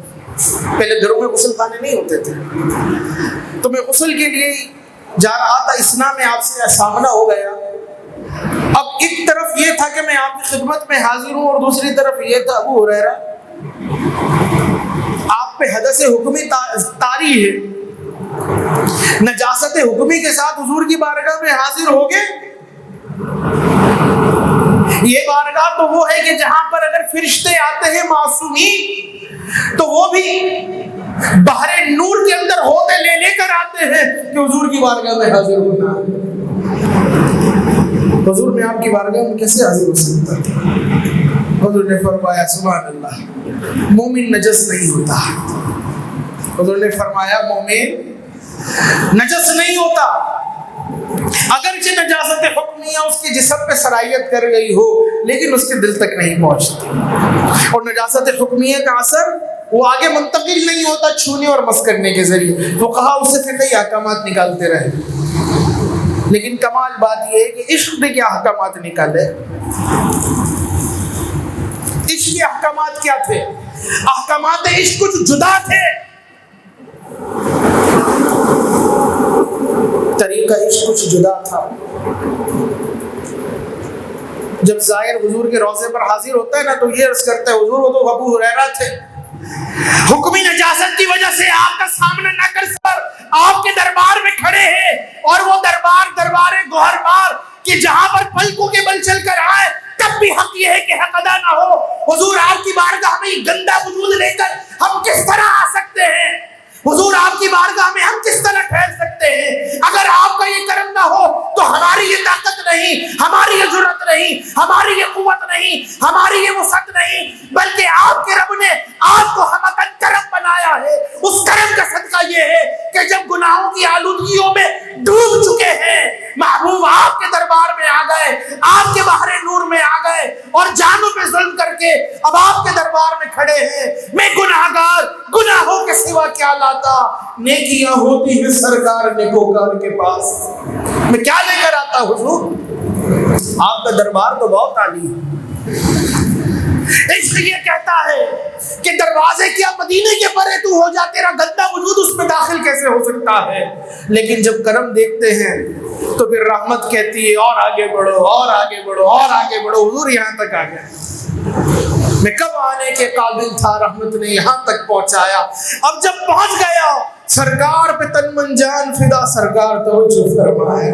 پہلے گھروں میں غسل خانے نہیں ہوتے تھے، تو میں غسل کے لیے جا رہا تھا، اسنا میں آپ سے سامنا ہو گیا۔ اب ایک طرف یہ تھا کہ میں آپ کی خدمت میں حاضر ہوں، اور دوسری طرف یہ تھا ابو ہریرہ آپ پہ حدث حکمی طاری ہے، نجاست حکمی کے ساتھ حضور کی بارگاہ میں حاضر ہو گئے۔ یہ بارگاہ تو وہ ہے کہ جہاں پر اگر فرشتے آتے ہیں معصومین تو وہ بھی بحر نور کے اندر ہوتے لے کر آتے ہیں کہ حضور کی بارگاہ میں حاضر ہونا۔ حضور میں آپ کی بارگاہ میں کیسے حاضر ہو سکتا تھا؟ حضور نے فرمایا، سبحان اللہ، مومن نجس نہیں ہوتا۔ حضور نے فرمایا، مومن نجس نہیں ہوتا، اگرچہ نجاست حکمیہ اس کے جسم پہ سرایت کر گئی ہو لیکن اس کے دل تک نہیں پہنچتی، اور نجاست حکمیہ کا اثر وہ آگے منتقل نہیں ہوتا چھونے اور مس کرنے کے ذریعے۔ فقہا اس سے فقہی احکامات نکالتے رہے، لیکن کمال بات یہ ہے کہ عشق نے کیا احکامات نکالے؟ عشق کے احکامات کیا تھے؟ احکامات عشق کچھ جدا تھے، طریقہ عشق کچھ جدا تھا۔ جب زائر حضور کے روضے پر حاضر ہوتا ہے نا تو یہ عرض کرتا ہے، حضور وہ تو ابو ہریرہ تھے حکمی نجاست کی وجہ سے آپ کا سامنا نہ کر سر آپ کے دربار میں کھڑے ہیں، اور وہ دربار گوہر بار کہ جہاں پر پلکوں کے بل چل کر آئے، تب بھی حق یہ ہے کہ حق ادا نہ ہو۔ حضور آپ کی بارگاہ میں گندا وجود لے کر ہم کس طرح آ سکتے ہیں؟ حضور آپ کی بارگاہ میں ہم کس طرح ٹھہر سکتے ہیں؟ اگر آپ کا یہ کرم نہ ہو تو ہماری یہ طاقت نہیں، ہماری یہ جرأت نہیں، ہماری یہ قوت نہیں، ہماری یہ وسعت نہیں، بلکہ آپ کے رب نے آپ کو ہمتاً کرم بنایا ہے۔ اس کرم کا صدقہ یہ ہے کہ جب گناہوں کی آلودگیوں میں ڈوب چکے ہیں، محبوب آپ کے دربار میں آ گئے، آپ کے بحر نور میں آ گئے، اور جانوں پہ ظلم کر کے اب آپ کے دربار میں کھڑے ہیں۔ میں گناہگار، گناہوں کے سوا کیا لاتا، نیکیاں ہوتی ہیں سرکار نیکوکار کے پاس، میں کیا لے کر آتا حضور؟ آپ کا دربار تو بہت عالی ہے۔ عشق یہ کہتا ہے کہ دروازے کیا مدینے کے پرے تو ہو جا، تیرا گندا وجود اس میں داخل کیسے ہو سکتا ہے؟ لیکن جب کرم دیکھتے ہیں تو پھر رحمت کہتی ہے اور آگے بڑھو، اور آگے بڑھو، اور آگے بڑھو۔ حضور یہاں تک آ گئے، میں کب آنے کے قابل تھا، رحمت نے یہاں تک پہنچایا۔ اب جب پہنچ گیا، سرکار پہ تن من جان فدا، سرکار توجہ فرمائے۔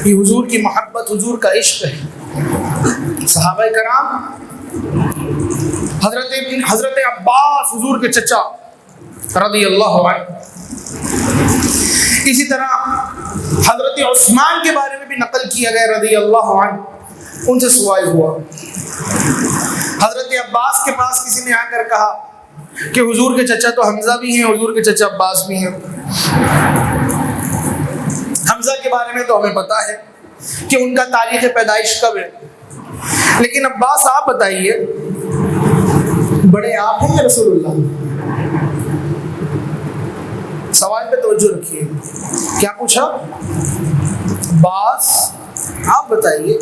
یہ حضور کی محبت، حضور کا عشق ہے۔ صحابہ کرام، حضرت عباس حضور کے چچا رضی اللہ عنہ، اسی طرح حضرت عثمان کے بارے میں بھی نقل کیا گیا رضی اللہ عنہ، ان سے سوال ہوا۔ حضرت عباس کے پاس کسی نے آ کر کہا کہ حضور کے چچا تو حمزہ بھی ہیں، حضور کے چچا عباس بھی ہیں۔ حمزہ کے بارے میں تو ہمیں پتا ہے کہ ان کا تاریخ پیدائش کب ہے، لیکن عباس آپ بتائیے، بڑے آپ ہیں یا رسول اللہ؟ سوال پہ توجہ رکھیے، کیا پوچھا؟ عباس آپ بتائیے،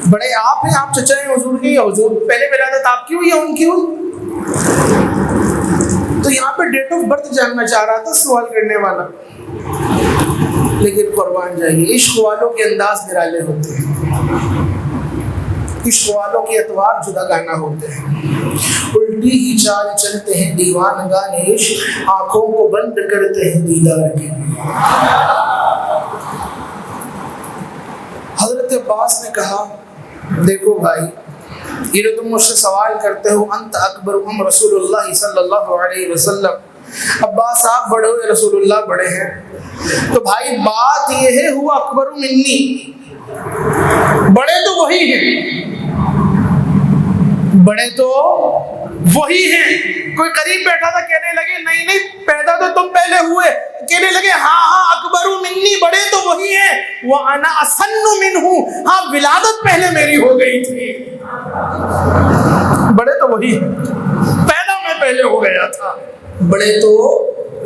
بڑے آپ ہیں، آپ چچا ہیں حضور کے، یا حضور پہلے ولادت آپ کی ہوئی یا ان کی ہوئی؟ تو یہاں پہ ڈیٹ آف برتھ جاننا چاہ رہا تھا سوال کرنے والا، لیکن قربان جائیے، عشق والوں کے انداز نرالے ہوتے ہیں، عشق والوں کے اتوار جدا گانا ہوتے ہیں، الٹی ہی چال چلتے ہیں دیوان گانے عشق، آنکھوں کو بند کرتے ہیں دیدار کے۔ حضرت عباس نے کہا، دیکھو بھائی، یہ جو تم مجھ سے سوال کرتے ہو، انت اکبرہم رسول اللہ صلی اللہ علیہ وسلم، عباس آپ بڑے ہوئے، رسول اللہ بڑے ہیں، تو بھائی بات یہ ہے، ہوا اکبر منی، بڑے تو وہی ہیں، بڑے تو وہی ہیں۔ کوئی قریب بیٹھا تھا، کہنے لگے نہیں نہیں، پیدا تو تم پہلے ہوئے، کہنے لگے ہاں ہاں اکبر منی، بڑے تو وہی ہیں، وَأَنَا أَسَنُّ مِنْهُ، ہاں ولادت پہلے میری ہو گئی تھی، بڑے تو وہی ہیں، پیدا میں پہلے ہو گیا تھا، بڑے تو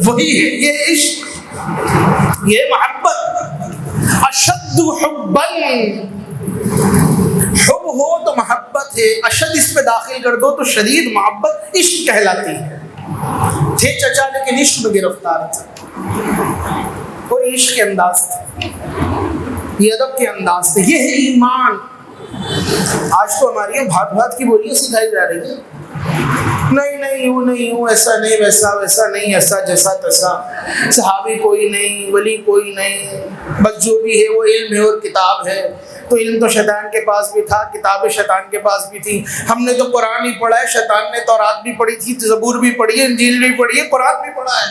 وہی ہیں۔ یہ عشق، یہ محبت، اشد حباً، حب ہو تو محبت ہے، اشد اس پہ داخل کر دو تو شدید محبت عشق کہلاتی ہے۔ تھے چچا لیکن عشق میں گرفتار تھا، اور عشق کے انداز تھے، یہ ادب کے انداز تھے، یہ ہے ایمان۔ آج تو ہماری بھات بھات کی بولیاں سکھائی جا رہی ہیں، نہیں نہیں یوں نہیں یوں، ایسا نہیں ویسا ویسا نہیں، ایسا جیسا تیسا، صحابی کوئی نہیں، ولی کوئی نہیں، بس جو بھی ہے وہ علم ہے اور کتاب ہے۔ تو علم تو شیطان کے پاس بھی تھا، کتابیں شیطان کے پاس بھی تھی، ہم نے تو قرآن ہی پڑھا ہے، شیطان نے تورات بھی پڑھی تھی، زبور بھی پڑھی ہے، انجیل بھی پڑھی ہے، قرآن بھی پڑھا ہے،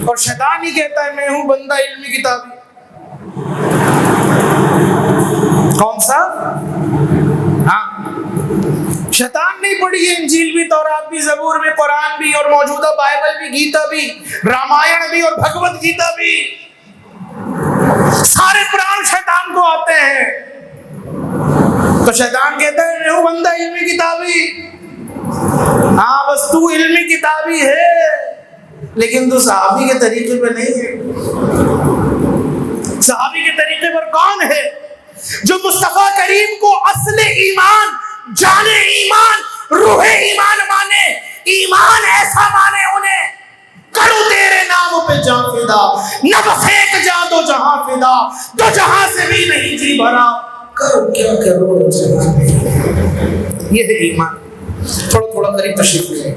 اور شیطان ہی کہتا ہے میں ہوں بندہ علمی کتابی۔ کون سا؟ ہاں، شیطان نہیں پڑھی ہے انجیل بھی، تورات بھی، زبور بھی، قرآن بھی، اور موجودہ بائبل بھی، گیتا بھی، رامائن بھی، اور بھگوت گیتا بھی، سارے پران شیطان کو آتے ہیں۔ تو شیطان کہتا ہے میں ہوں بندہ علمی کتابی، ہاں بس تو علمی کتابی ہے، لیکن تو صحابی کے طریقے پہ نہیں ہے۔ صحابی کے طریقے پر کون ہے؟ جو مصطفیٰ کریم کو اصل ایمان، جان ایمان، روح ایمان مانے، ایمان ایسا مانے انہیں، کرو تیرے نام پہ جان فدا، نہ بس ایک جان دو جہاں فدا، دو جہاں سے بھی نہیں جی بھرا، کرو کیا کرو جہاں۔ یہ ہے ایمان۔ تھوڑا تھوڑا قریب تشریف لے،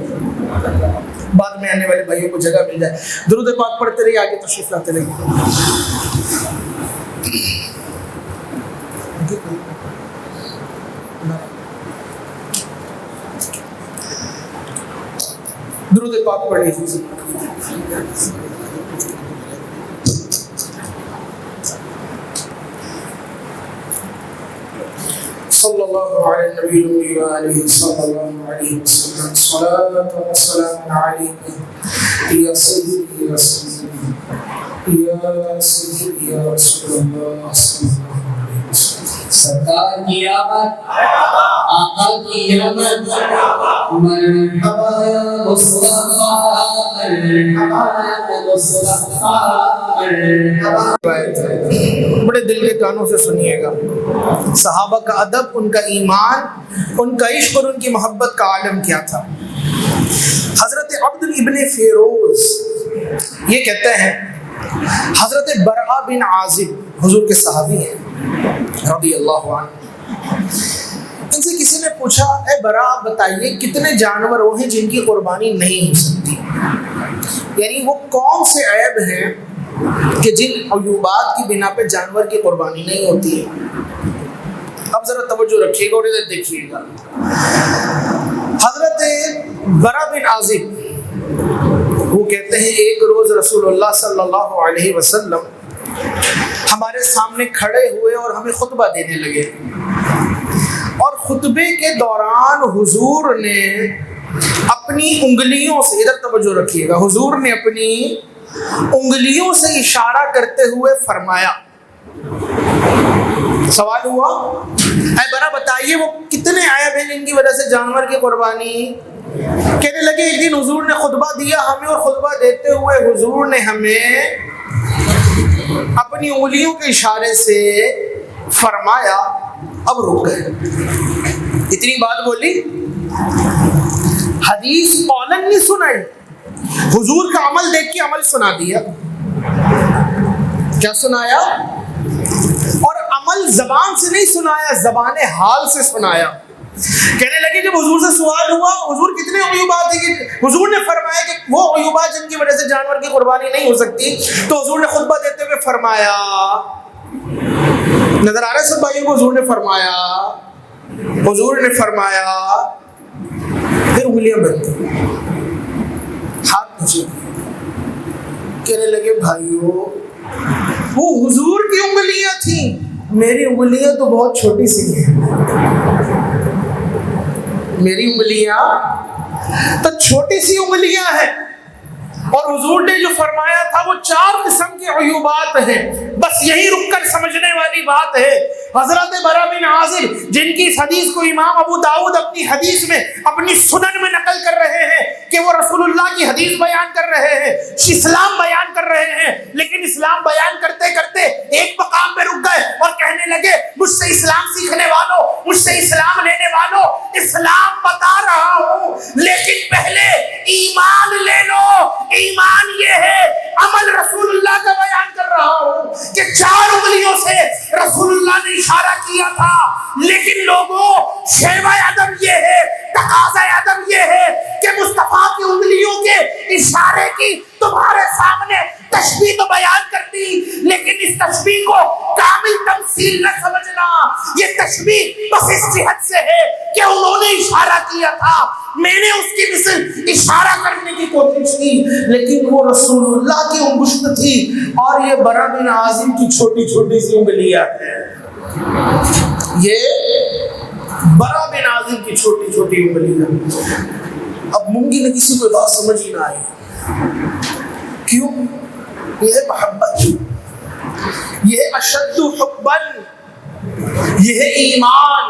بعد میں آنے والے بھائیوں کو جگہ مل جائے، درود پاک پڑھتے رہیے، آگے تشریف لاتے رہیے۔ درود پاک پڑھ لیجیے۔ صلی اللہ علیہ نبی وآلہ صلی اللہ علیہ وسلم، صلاة و سلام علیکم یا سیدی یا سیدی یا سیدی یا رسول اللہ صلی اللہ علیہ وسلم۔ سرکار کی آمد، آقا کی آمد، مرحبا یا مصطفیٰ، مرحبا یا مصطفیٰ، مرحبا۔ بڑے دل کے کانوں سے سنیے گا، صحابہ کا ادب، ان کا ایمان، ان کا عشق اور ان کی محبت کا عالم کیا تھا۔ حضرت عبد ابن فیروز یہ کہتے ہیں، حضرت برا بن عازب حضور کے صحابی ہیں رضی اللہ عنہ، ان سے کسی نے پوچھا، اے برا بتائیے کتنے جانور وہ ہیں جن کی قربانی نہیں ہو سکتی، یعنی وہ کون سے عیب ہیں کہ جن عیوبات کی بنا پہ جانور کی قربانی نہیں ہوتی ہے۔ اب ذرا توجہ رکھیے گا اور ادھر دیکھیے گا۔ حضرت برا بن عازب وہ کہتے ہیں، ایک روز رسول اللہ صلی اللہ علیہ وسلم ہمارے سامنے کھڑے ہوئے اور ہمیں خطبہ دینے لگے، اور خطبے کے دوران حضور نے اپنی انگلیوں سے، ادھر توجہ رکھیے گا، حضور نے اپنی انگلیوں سے اشارہ کرتے ہوئے فرمایا، سوال ہوا، اے برا بتائیے وہ کتنے عیب ہیں جن کی وجہ سے جانور کی قربانی؟ کہنے لگے، ایک دن حضور نے خطبہ دیا ہمیں، اور خطبہ دیتے ہوئے حضور نے ہمیں اپنی انگلیوں کے اشارے سے فرمایا، اب رک گئے۔ اتنی بات بولی، حدیث قولن نہیں سنائی، حضور کا عمل دیکھ کے عمل سنا دیا۔ کیا سنایا؟ اور عمل زبان سے نہیں سنایا، زبان حال سے سنایا۔ کہنے لگے جب حضور سے سوال ہوا، حضور کتنے عیوبات ہیں، حضور نے فرمایا کہ وہ عیوبات جن کی وجہ سے جانور کی قربانی نہیں ہو سکتی، تو حضور نے خطبہ دیتے ہوئے فرمایا، نظر آ رہا ہے سب بھائیوں کو، حضور نے فرمایا، حضور نے فرمایا، پھر انگلیاں بندی، ہاتھ نیچے، کہنے لگے بھائیوں وہ حضور کی انگلیاں تھیں، میری انگلیاں تو بہت چھوٹی سی ہیں، میری انگلیاں تو چھوٹی سی انگلیاں ہیں، اور حضور نے جو فرمایا تھا وہ 4 قسم کے عیوبات ہیں، بس یہی رک کر سمجھنے والی بات ہے۔ حضرت برا بن عازب جن کی اس حدیث کو امام ابو داؤد اپنی حدیث میں، اپنی سنن میں نقل کر رہے ہیں کہ وہ رسول اللہ کی حدیث بیان کر رہے ہیں، اسلام بیان کر رہے ہیں، لیکن اسلام بیان کرتے کرتے ایک مقام پہ رک گئے اور کہنے لگے، مجھ سے اسلام سیکھنے والوں، مجھ سے اسلام لینے والوں، اسلام بتا رہا ہوں لیکن پہلے ایمان لے لو۔ ایمان یہ ہے، عمل رسول اللہ کا بیان کر رہا ہوں کہ 4 انگلیوں سے رسول اللہ نے اشارہ کیا تھا، لیکن لوگوں شیوہ ادب یہ ہے، تقاضۂ ادب یہ ہے کہ مصطفیٰ کی انگلیوں کے اشارے کی تمہارے سامنے تشبیہ تو بیان کر دی، لیکن اس تشبیہ کو کامل تمثیل نہ سمجھنا، یہ تشبیہ بس اس جہت سے ہے کہ انہوں نے اشارہ کیا تھا، میں نے اس کی مثل اشارہ کرنے کی کوشش کی، لیکن وہ رسول اللہ کی انگشت تھی اور یہ برا بن عازب کی چھوٹی چھوٹی سی انگلیاں ہیں۔ یہ برا بن عازب کی چھوٹی چھوٹی انگلیاں۔ اب ممکن ہے کسی کو بات سمجھ ہی نہ آئی، کیوں؟ یہ ہے محبت، یہ ہے اشد حباً، یہ ہے ایمان۔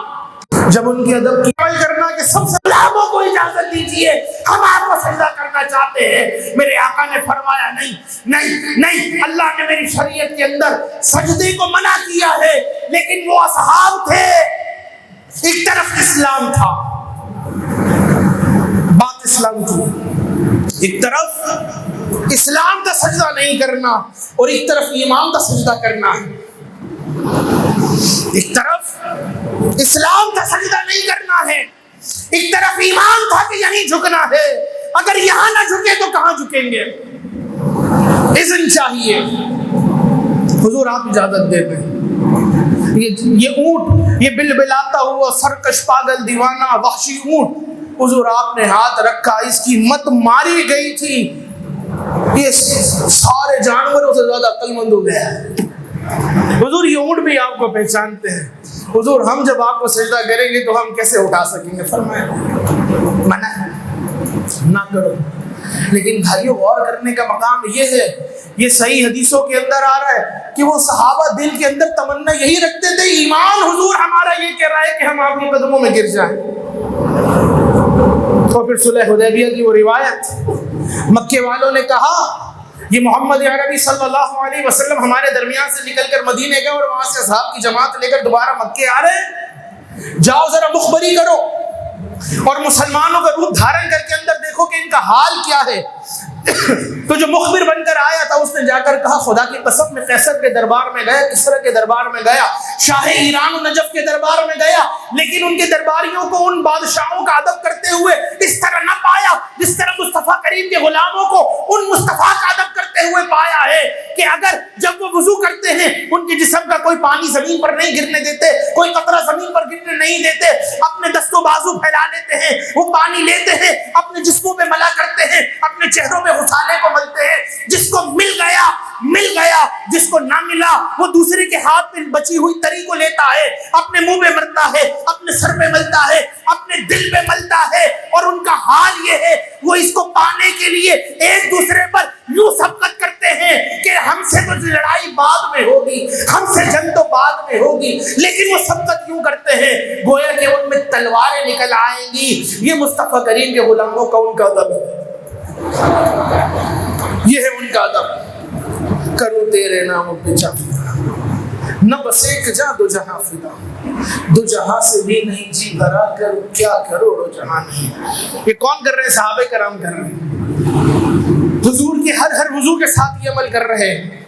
جب ان کے ادب کی عمل کرنا کہ سب سے غلاموں کو اجازت دیجیے، ہم آپ کو سجدہ کرنا چاہتے ہیں، میرے آقا نے فرمایا نہیں نہیں نہیں، اللہ نے میری شریعت کے اندر سجدے کو منع کیا ہے، لیکن وہ اصحاب تھے، ایک طرف اسلام تھا، اسلام کی، ایک طرف اسلام کا سجدہ نہیں کرنا اور ایک طرف ایمان کا سجدہ کرنا ہے، ایک طرف اسلام کا سجدہ نہیں کرنا ہے، ایک طرف ایمان تھا کہ یہیں جھکنا ہے، اگر یہاں نہ جھکے تو کہاں جھکیں گے؟ اذن چاہیے۔ حضور آپ اجازت دیتے ہیں، یہ اونٹ، یہ بلبلاتا ہوا سرکش پاگل دیوانہ وحشی اونٹ، حضور آپ نے ہاتھ رکھا، اس کی مت ماری گئی تھی، یہ سارے جانوروں سے زیادہ عقل مند ہو گیا ہے۔ حضور یہ اونٹ بھی آپ کو پہچانتے ہیں، حضور ہم جب آپ کو سجدہ کریں گے تو ہم کیسے اٹھا سکیں گے؟ فرمایا منع نہ کرو۔ لیکن بھائیو غور کرنے کا مقام یہ ہے، یہ صحیح حدیثوں کے اندر آ رہا ہے کہ وہ صحابہ دل کے اندر تمنا یہی رکھتے تھے، ایمان حضور ہمارا یہ کہہ رہا ہے کہ ہم آپ کے قدموں میں گر جائیں۔ تو پھر صلح حدیبیہ کی وہ روایت، مکے والوں نے کہا یہ محمد عربی صلی اللہ علیہ وسلم ہمارے درمیان سے نکل کر مدینے گئے اور وہاں سے اصحاب کی جماعت لے کر دوبارہ مکے آ رہے ہیں، جاؤ ذرا مخبری کرو اور مسلمانوں کا روپ دھارن کر کے اندر دیکھو کہ ان کا حال کیا ہے۔ تو جو مخبر بن کر آیا تھا اس نے جا کر کہا خدا کی قسم میں قیصر کے دربار میں گیا، کسرا کے دربار میں گیا، شاہ ایران و نجف کے دربار میں گیا، لیکن ان کے درباریوں کو، ان بادشاہوں کا ادب کرتے ہوئے اس طرح نہ پایا جس طرح مصطفیٰ کریم کے غلاموں کو ان مصطفیٰ کا ادب کرتے ہوئے پایا ہے کہ اگر جب وہ وضو کرتے ہیں ان کے جسم کا کوئی پانی زمین پر نہیں گرنے دیتے، کوئی قطرہ زمین پر گرنے نہیں دیتے، اپنے دست و بازو پھیلا لیتے ہیں، وہ پانی لیتے ہیں اپنے جسموں پہ ملا کرتے ہیں، اپنے چہروں پہ غسالے کو ملتے ہیں، جس کو مل گیا مل گیا، جس کو نہ ملا وہ دوسرے کے ہاتھ میں بچی ہوئی تری کو لیتا ہے، اپنے منہ پہ ملتا ہے، اپنے سر پہ ملتا ہے، اپنے دل پہ ملتا ہے، اور ان کا حال یہ ہے وہ اس کو پانے کے لیے ایک دوسرے پر یوں سبقت کرتے ہیں کہ ہم سے تو لڑائی بعد میں ہوگی، ہم سے جنگ تو بعد میں ہوگی، لیکن وہ سبقت یوں کرتے ہیں گویا کہ ان میں تلواریں نکل آئیں گی۔ یہ مصطفیٰ کریم کے غلاموں کا ان کا ادب ہے، یہ ہے ان کا ادب۔ کرو تیرے نام پہ جا فدا، نہ بس ایک جا دو جہاں فدا، دو جہاں سے بھی نہیں جی بھرا، کرو کیا کروڑو جہاں نہیں۔ یہ کون کر رہے ہیں؟ صحابہ کرام کر رہے ہیں، حضور کے ہر وضو کے ساتھ یہ عمل کر رہے ہیں،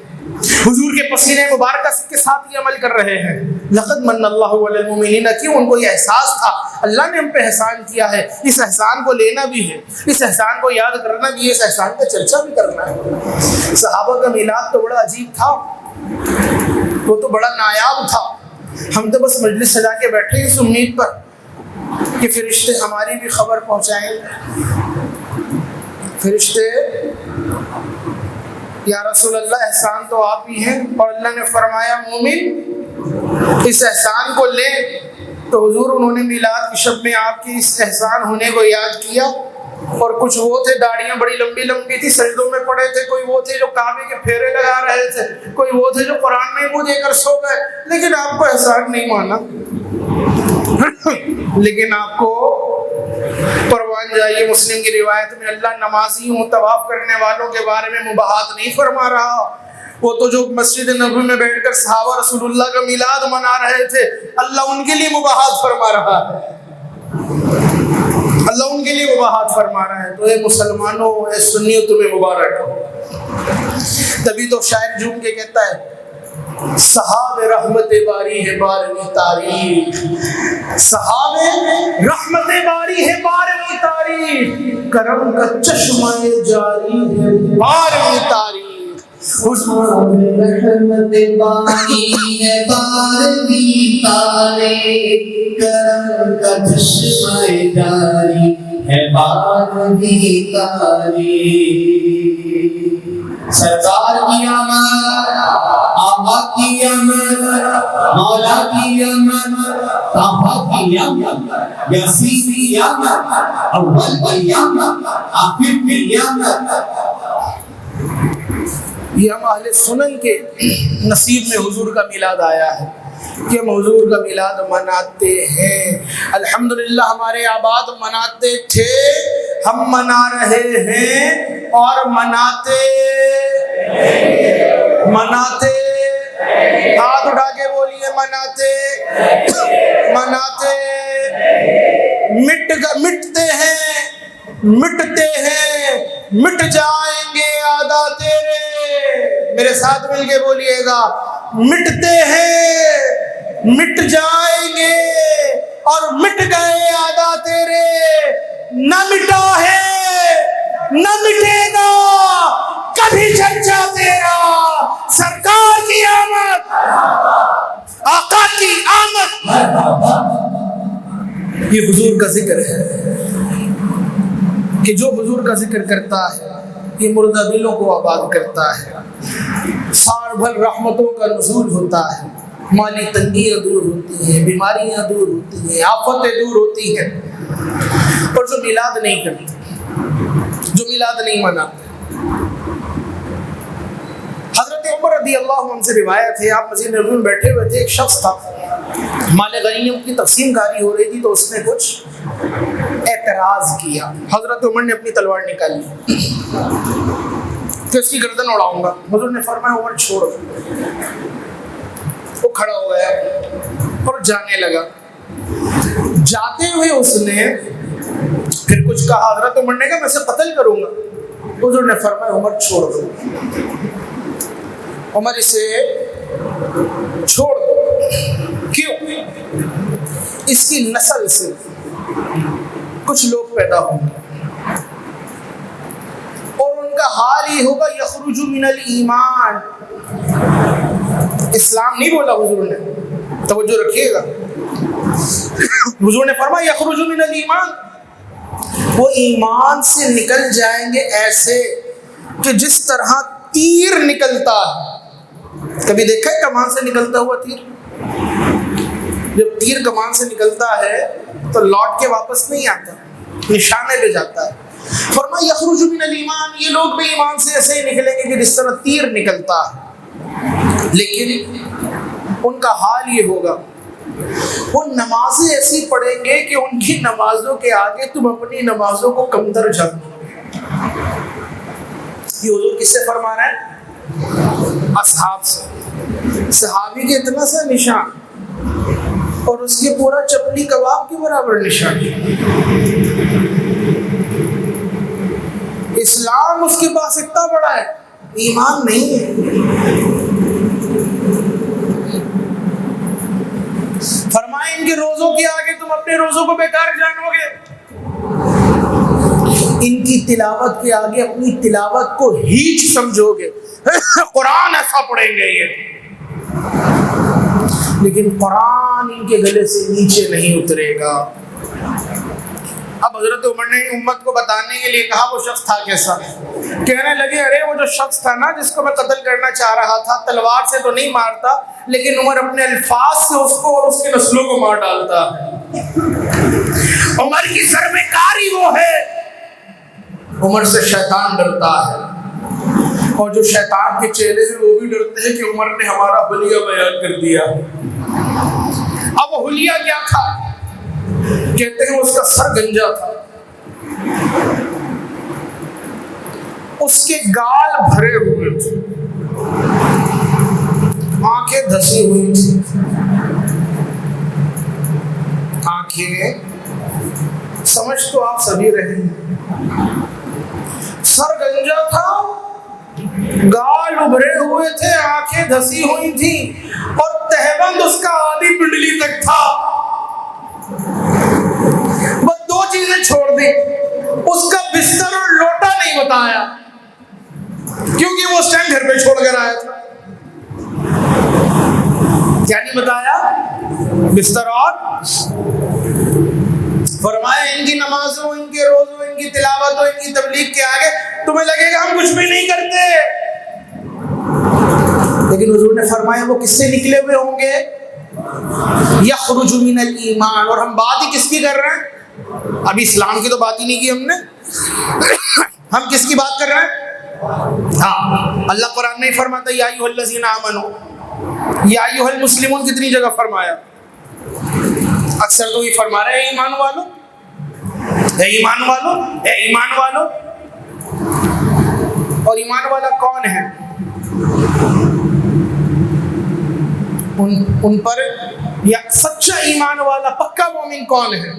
حضور کے پسینے مبارکہ کے ساتھ یہ عمل کر رہے ہیں۔ لقد من اللہ علی المؤمنین، کیوں؟ ان کو یہ احساس تھا اللہ نے ہم پہ احسان کیا ہے، اس احسان کو لینا بھی ہے، اس احسان کو یاد کرنا بھی ہے، اس احسان کا چرچا بھی کرنا ہے۔ صحابہ کا میلاد تو بڑا عجیب تھا، وہ تو بڑا نایاب تھا، ہم تو بس مجلس سجا کے بیٹھے اس امید پر کہ فرشتے ہماری بھی خبر پہنچائیں گے۔ فرشتے یا رسول اللہ احسان تو آپ ہی ہیں، اور اللہ نے فرمایا مومن اس احسان کو لے، تو حضور انہوں نے میلاد کی شب میں آپ کی اس احسان ہونے کو یاد کیا، اور کچھ وہ تھے داڑیاں بڑی لمبی لمبی تھی سجدوں میں پڑے تھے، کوئی وہ تھے جو کعبے کے پھیرے لگا رہے تھے، کوئی وہ تھے جو قرآن میں منہ دے کر سو گئے، لیکن آپ کو احسان نہیں مانا۔ لیکن آپ کو قربان جائیے، مسلم کی روایت میں اللہ نمازیوں طواف کرنے والوں کے بارے میں مباحات نہیں فرما رہا، وہ تو جو مسجد نبوی میں بیٹھ کر صحابہ رسول اللہ کا میلاد منا رہے تھے، اللہ ان کے لیے مباحات فرما رہا ہے، اللہ ان کے لیے مباحات فرما رہا ہے۔ تو اے مسلمانوں، اے سنیو، تمہیں مبارک ہو۔ تبھی تو شاعر جھوم کے کہتا ہے صحاب رحمت باری ہے بارہویں تاریخ، صحاب رحمت باری ہے بارہویں تاریخ، کرم کا چشمہ جاری ہے بارہویں تاریخ۔ صحاب رحمت باری ہے بارہویں تاریخ، کرم کا چشمہ جاری ہے بارہویں تاریخ۔ سرکار کی آمد، آقا کی آمد، مولا کی آمد، طٰہٰ کی آمد، یاسین کی آمد، اول کی آمد، آخر کی آمد۔ یہ ہم اہل سنن کے نصیب میں حضور کا میلاد آیا ہے کہ ہم حضور کا میلاد مناتے ہیں۔ الحمدللہ ہمارے آباد مناتے تھے، ہم منا رہے ہیں اور مناتے ہاتھ اٹھا کے بولیے مناتے مٹتے ہیں مٹتے ہیں مٹ جائیں گے آدھا تیرے. میرے ساتھ مل کے بولیے گا, مٹتے ہیں مٹ جائیں گے اور مٹ گئے آدھا تیرے. نہ مٹا ہے نہ مٹے گا کبھی چرچا تیرا. سرکار کی آمد, آقا کی آمد, یہ حضور کا ذکر ہے کہ جو حضور کا ذکر کرتا ہے یہ مردہ دلوں کو آباد کرتا ہے. سال بھر رحمتوں کا نزول ہوتا ہے, مالی تنگیاں دور ہوتی ہیں, بیماریاں دور ہوتی ہیں, آفتیں دور ہوتی ہیں. اور جو میلاد نہیں کرتے, جو میلاد نہیں مناتے, حضرت عمر رضی اللہ عنہ سے روایت ہے, آپ مسجد نبوی میں بیٹھے ہوئے تھے, ایک شخص تھا, مال غنیمت کی تقسیم کاری ہو رہی تھی, تو اس نے کچھ اعتراض کیا. حضرت عمر نے اپنی تلوار نکال لی کہ اس کی گردن اڑاؤں گا. حضور نے فرمایا عمر چھوڑ. وہ کھڑا ہو گیا اور جانے لگا. جاتے ہوئے اس نے پھر کچھ کہا. حضرت عمر نے کہا میں اسے قتل کروں گا. حضور نے فرمایا عمر چھوڑ دو, عمر اسے چھوڑ دو. کیوں؟ اس کی نسل سے کچھ لوگ پیدا ہوں گے اور ان کا حال یہ ہوگا یخرج من الایمان. اسلام نہیں بولا حضور نے, توجہ رکھیے گا. حضور نے فرمایا یخرج من الایمان, وہ ایمان سے نکل جائیں گے ایسے کہ جس طرح تیر نکلتا ہے. کبھی دیکھا ہے کمان سے نکلتا ہوا تیر؟ جب تیر کمان سے نکلتا ہے تو لوٹ کے واپس نہیں آتا, نشانے پہ جاتا ہے. فرمایا یخرج من الایمان, یہ لوگ بھی ایمان سے ایسے ہی نکلیں گے کہ جس طرح تیر نکلتا ہے. لیکن ان کا حال یہ ہوگا, وہ نمازیں ایسی پڑھیں گے کہ ان کی نمازوں کے آگے تم اپنی نمازوں کو کمتر جانو. یہ حضور کس سے فرما رہا ہے؟ اصحاب سے. صحابی کے اتنا سا نشان اور اس کے پورا چپلی کباب کے برابر نشان. اسلام اس کے پاس اتنا بڑا ہے, ایمان نہیں ہے. فرمائیں ان کے روزوں کے آگے تم اپنے روزوں کو بیکار جانو گے, ان کی تلاوت کے آگے اپنی تلاوت کو ہیچ سمجھو گے. قرآن ایسا پڑھیں گے یہ, لیکن قرآن ان کے گلے سے نیچے نہیں اترے گا. اب حضرت عمر نے امت کو بتانے کے لیے کہا وہ شخص تھا کیسا. کہنے لگے ارے وہ جو شخص تھا نا جس کو میں قتل کرنا چاہ رہا تھا, تلوار سے تو نہیں مارتا لیکن عمر اپنے الفاظ سے اس کو اور اس کی نسلوں کو مار ڈالتا ہے. عمر کی سرمایہ وہ ہے. عمر سے شیطان ڈرتا ہے اور جو شیطان کے چہرے ہیں وہ بھی ڈرتے ہیں کہ عمر نے ہمارا حلیہ بیان کر دیا. اب وہ حلیہ کیا تھا؟ کہتے ہیں اس کا سر گنجا تھا, اس کے گال بھرے ہوئے تھے, آنکھیں دھسی ہوئی تھی. آنکھیں سمجھ تو آپ سبھی رہے ہیں. سر گنجا تھا, گال ابھرے ہوئے تھے, آنکھیں دھسی ہوئی تھی اور تہبند اس کا آدھی پنڈلی تک تھا. بس دو چیزیں چھوڑ دی, اس کا بستر اور لوٹا نہیں بتایا کیونکہ وہ اس ٹائم گھر پہ چھوڑ کر آیا تھا. کیا نہیں بتایا؟ بستر اور. فرمایا ان کی نمازوں, ان کے روزوں, ان کی تلاوتوں, ان کی تبلیغ کے آگے تمہیں لگے گا ہم کچھ بھی نہیں کرتے, لیکن حضور نے فرمایا وہ کس سے نکلے ہوئے ہوں گے؟ یخرج من الایمان. اور ہم بات ہی کس کی کر رہے ہیں؟ ابھی اسلام کی تو بات ہی نہیں کی ہم نے. ہم کس کی بات کر رہے ہیں؟ ہاں, اللہ قرآن میں فرماتا ہے یا ایھا الذین آمنوا, یا ایھا المسلمون کتنی جگہ فرمایا؟ اکثر تو یہ فرما رہے ہیں ایمان والو, اے ایمان والو, اے ایمان والو. اور ایمان والا کون ہے؟ ان پر یا سچا ایمان والا پکا مومن کون ہے؟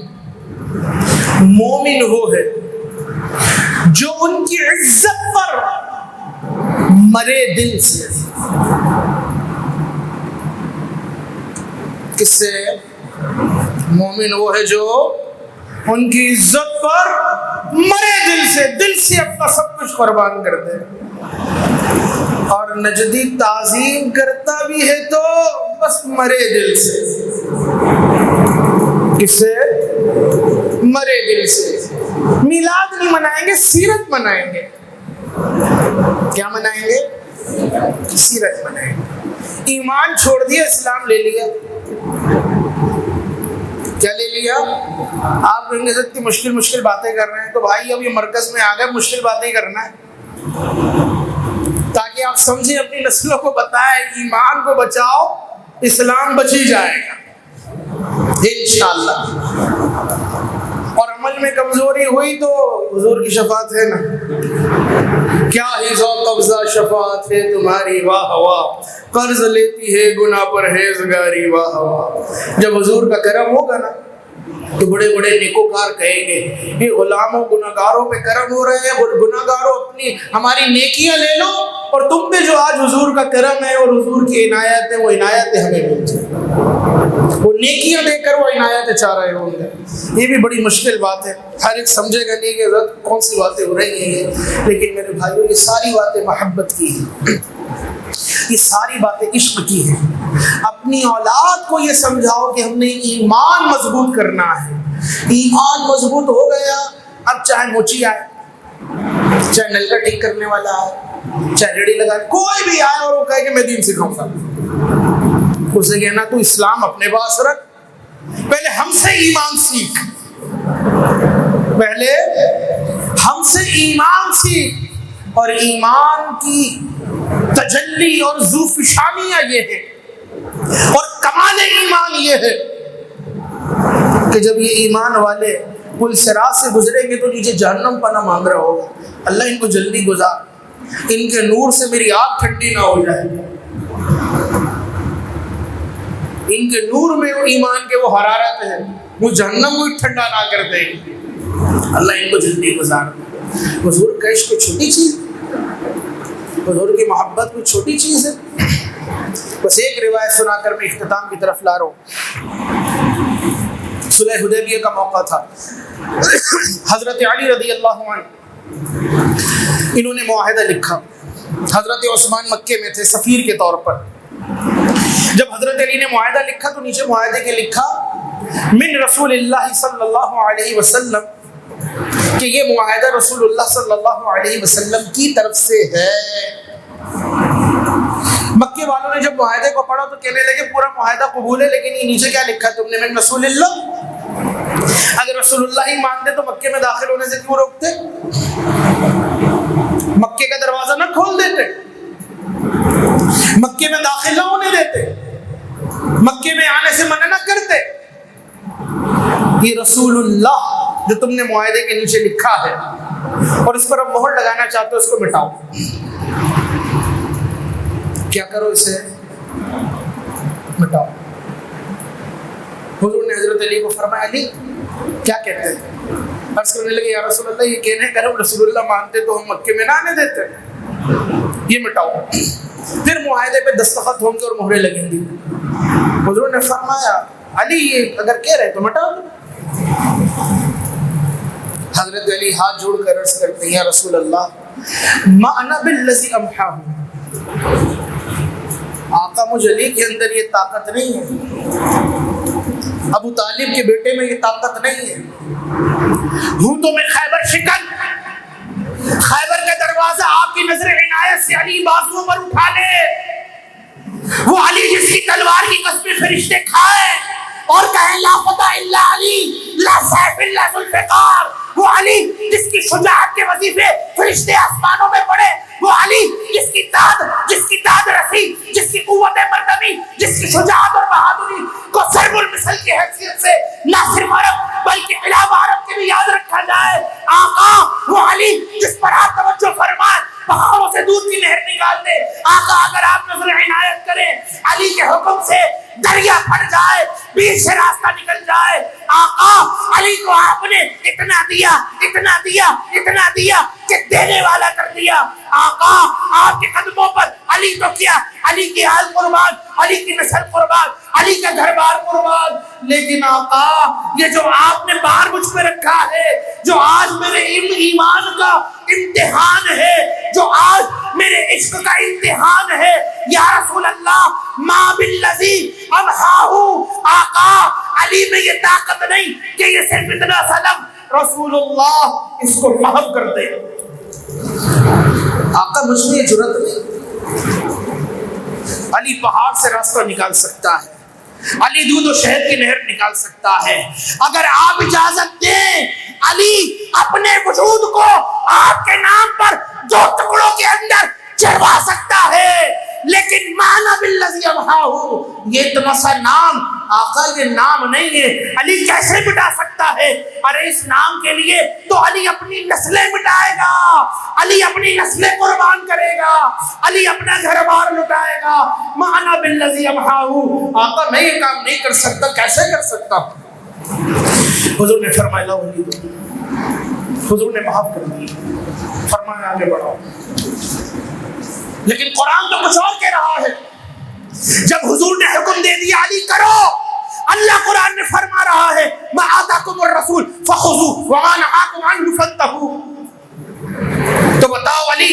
مومن وہ ہے جو ان کی عزت پر مرے دل سے. کس سے؟ مومن وہ ہے جو ان کی عزت پر مرے دل سے اپنا سب کچھ قربان کر دے. اور نجدی تعظیم کرتا بھی ہے تو بس مرے دل سے. کس سے؟ مرے دل سے. میلاد نہیں منائیں گے، سیرت منائیں گے. کیا منائیں گے؟ سیرت منائیں گے. ایمان چھوڑ دیا، اسلام لے لیا. کیا لے لیا؟ آپ کہیں گے اتنی مشکل باتیں کر رہے ہیں. تو بھائی اب یہ مرکز میں آ گئے، مشکل باتیں کرنا ہے تاکہ آپ سمجھیں، اپنی نسلوں کو بتائیں ایمان کو بچاؤ، اسلام بچ ہی جائے گا انشاءاللہ. اور عمل میں کمزوری ہوئی تو حضور کی شفاعت ہے نا. کیا ہی ذوق قبضہ شفاعت ہے تمہاری واہ واہ، قرض لیتی ہے گناہ پر ہیزگاری واہ واہ. جب حضور کا کرم ہوگا نا تو بڑے بڑے نیکوکار کہیں گے یہ غلاموں گناہگاروں پہ کرم ہو رہے ہیں، گناہگاروں اپنی ہماری نیکیاں لے لو، اور تم پہ جو آج حضور کا کرم ہے اور حضور کی عنایت ہے وہ عنایتیں ہمیں مل جائیں. وہ نیکیاں دے کر وہ عنایتیں چاہ رہے ہوں گے. یہ بھی بڑی مشکل بات ہے، ہر ایک سمجھے گا نہیں کہ کون سی باتیں ہو رہی ہیں. لیکن میرے بھائیوں یہ ساری باتیں محبت کی ہیں، یہ ساری باتیں عشق کی ہیں. اپنی اولاد کو یہ سمجھاؤ کہ ہم نے ایمان مضبوط کرنا ہے. ایمان مضبوط ہو گیا، اب چاہے موچی آئے، چاہے نل کا ٹھیک کرنے والا آئے، چاہے ریڑھی لگائے، کوئی بھی آئے اور وہ کہے کہ میں دین سکھاؤں گا، اسے کہنا تو اسلام اپنے پاس رکھ، پہلے ہم سے ایمان سیکھ، پہلے ہم سے ایمان سیکھ. اور ایمان کی تجلی اور ذوفشانیاں یہ ہے، اور کمال ایمان یہ ہے کہ جب یہ ایمان والے پل صراط سے گزریں گے تو نیچے جہنم پناہ مانگ رہا ہوگا، اللہ ان کو جلدی گزار، ان کے نور سے میری آنکھ ٹھنڈی نہ ہو جائے. ان کے نور میں وہ ایمان کے وہ حرارت ہے، وہ جہنم کو ٹھنڈا نہ کر دے. اللہ ان کو جلدی گزار. حضور کا عشق کوئی چھوٹی چیز، حضور کی محبت کوئی چھوٹی چیز ہے. بس ایک روایت سنا کر میں اختتام کی طرف لا رہا ہوں. صلح حدیبیہ کا موقع تھا. حضرت علی رضی اللہ عنہ انہوں نے معاہدہ لکھا. حضرت عثمان مکے میں تھے سفیر کے طور پر. جب حضرت علی نے معاہدہ لکھا تو نیچے معاہدے کے لکھا من رسول اللہ صلی اللہ علیہ وسلم، کہ یہ معاہدہ رسول اللہ صلی اللہ علیہ وسلم کی طرف سے ہے. مکے والوں نے جب معاہدے کو پڑھا تو کہنے لگے پورا معاہدہ قبول ہے، لیکن یہ نیچے کیا لکھا تم نے من رسول اللہ؟ اگر رسول اللہ ہی مانتے تو مکے میں داخل ہونے سے کیوں روکتے؟ مکے کا دروازہ نہ کھول دیتے، مکے میں داخل نہ ہونے دیتے، مکے میں آنے سے منع نہ کرتے. یہ رسول اللہ جو تم نے معاہدے کے نیچے لکھا ہے اور اس پر اب مہر لگانا چاہتے ہو، اس کو مٹاؤ. کیا کرو؟ اسے مٹاؤ. حضور نے حضرت علی کو فرمایا علی کیا کہتے ہیں؟ عرض کرنے لگے یا رسول اللہ یہ کہنے اگر ہم رسول اللہ مانتے تو ہم مکے میں نہ آنے دیتے، یہ مٹاؤ. پھر معاہدے پہ دستخط ہوں گے اور مہریں لگیں گی. حضور نے فرمایا علی یہ اگر کہہ رہے تو مٹا دو. حضرت علی ہاتھ جوڑ کر عرض کرتے ہیں یا رسول اللہ ما انا بالذی امحاہ، آقا مجھ علی کے اندر یہ طاقت نہیں ہے، ابو طالب کے بیٹے میں یہ طاقت نہیں ہے. ہوں تو میں خیبر شکن، خیبر کا دروازہ آپ کی نظر عنایت سے علی بازوؤں پر اٹھا لے، وہ علی جس کی تلوار کی قسمیں فرشتے کھائے اور کہیں لا فتح الا علی لا سیف الا ذوالفقار، وہ علی جس کی شجاعت کے وظیفے فرشتے آسمانوں میں پڑے، وہ علی جس کی داد رسی، جس کی قوت مردمی، جس کی شجاعت اور بہادری کو ضرب المثل کی حیثیت سے نہ صرف عرب بلکہ علاوہ عرب کے بھی یاد رکھا جائے. آقا وہ علی جس پر آپ توجہ فرمائیں پہاڑوں سے دودھ کی نہر نکال دے، آقا اگر آپ نظر عنایت کریں علی کے حکم سے دریا پھٹ جائے, بیچ سے راستہ نکل جائے, آقا علی کو آپ نے اتنا دیا اتنا دیا اتنا دیا کہ دینے والا کر دیا. آقا آپ کے قدموں پر علی تو کیا, علی کی آل قربان, علی کی نسل قربان, علی کا گھر بار قربان, لیکن آقا یہ جو آپ نے بار مجھ پہ رکھا ہے, جو آج میرے ایمان کا امتحان ہے, جو آج میرے عشق کا امتحان ہے, یا رسول اللہ ما بالذی ابہاہو, آقا علی میں یہ طاقت نہیں کہ یہ صرف اتنا سا لفظ رسول اللہ اس کو محو کر دے. آقا مجھ میں یہ جرأت نہیں. علی پہاڑ سے راستہ نکال سکتا ہے, علی دودھ و شہد کی نہر نکال سکتا ہے. اگر آپ اجازت دیں علی اپنے وجود کو آپ کے نام پر دو ٹکڑوں کے اندر چڑھوا سکتا ہے, لیکن مانا بالذی ابہاہو, یہ اتنا سا نام آقا یہ نام نہیں ہے, علی کیسے مٹا سکتا ہے؟ ارے اس نام کے لیے تو علی اپنی نسلیں مٹائے گا, علی اپنی نسلیں قربان کرے گا, علی اپنا گھر بار لٹائے گا. مانا بالذی ابہاہو, آقا میں یہ کام نہیں کر سکتا, کیسے کر سکتا؟ حضور نے فرمایا حضور نے معاف کر دی, فرمایا آگے بڑھاؤ. لیکن قرآن تو کچھ اور کہہ رہا ہے. جب حضور نے حکم دے دیا علی کرو, اللہ قرآن میں فرما رہا ہے ما آتاکم الرسول فخذوہ وما نہاکم عنہ فانتہوا. تو بتاؤ علی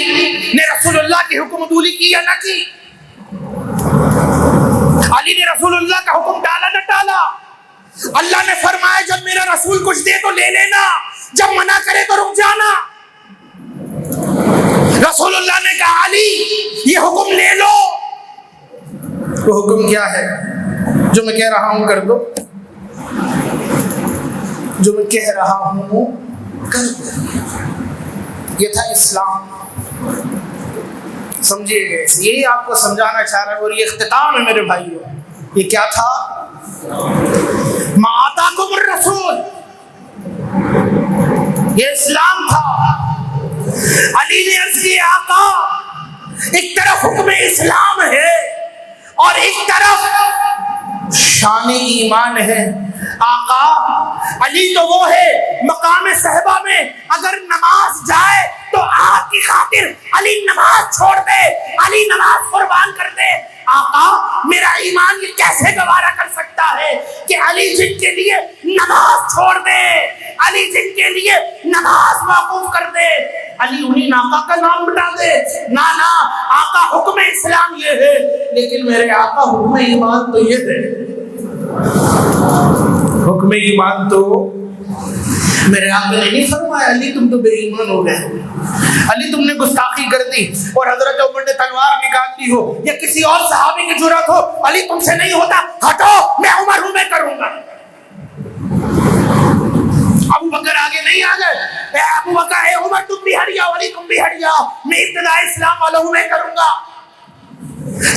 نے رسول اللہ کی حکم عدولی کی یا نہ کی؟ علی نے رسول اللہ کا حکم ڈالا نہ ڈالا؟ اللہ نے فرمایا جب میرا رسول کچھ دے تو لے لینا, جب منع کرے تو رک جانا. رسول اللہ نے کہا علی یہ حکم لے لو. وہ حکم کیا ہے؟ جو میں کہہ رہا ہوں کر دو, جو میں کہہ رہا ہوں کر دو. یہ تھا اسلام. سمجھیے گئے, یہی آپ کو سمجھانا چاہ رہا ہے, اور یہ اختتام ہے میرے بھائیوں. یہ کیا تھا؟ ما آتاکم الرسول, یہ اسلام تھا. علی نے عرض کیا آقا ایک طرف حکم اسلام ہے اور ایک طرف شان ایمان ہے. آقا علی تو وہ ہے مقام صحبہ میں اگر نماز جائے تو آپ کی خاطر علی نماز چھوڑ دے, علی نماز قربان کر دے. آقا میرا ایمان یہ کیسے گوارا کر سکتا ہے کہ علی جن کے لیے نماز چھوڑ دے, علی جن کے لیے نماز موقوف کر دے, علی انہیں آقا کا نام بتا دے. نا آقا حکم اسلام یہ ہے, لیکن میرے آقا حکم ایمان تو یہ ہے. حکم ایمان تو میرے آقا نے نہیں فرمایا علی تم تو بے ایمان ہو گئے, علی تم نے گستاخی کر دی اور حضرت عمر نے تلوار نکال لی ہو, یا کسی اور صحابی کی جرأت ہو, علی تم سے نہیں ہوتا, ہٹو میں عمر ہوں میں کروں گا. ابو بکر آگے نہیں آ گئے, اے ابو بکر اے عمر تم بھی ہٹ جاؤ, علی تم بھی ہٹ جاؤ, میں ابتدا اسلام والا ہوں میں کروں گا.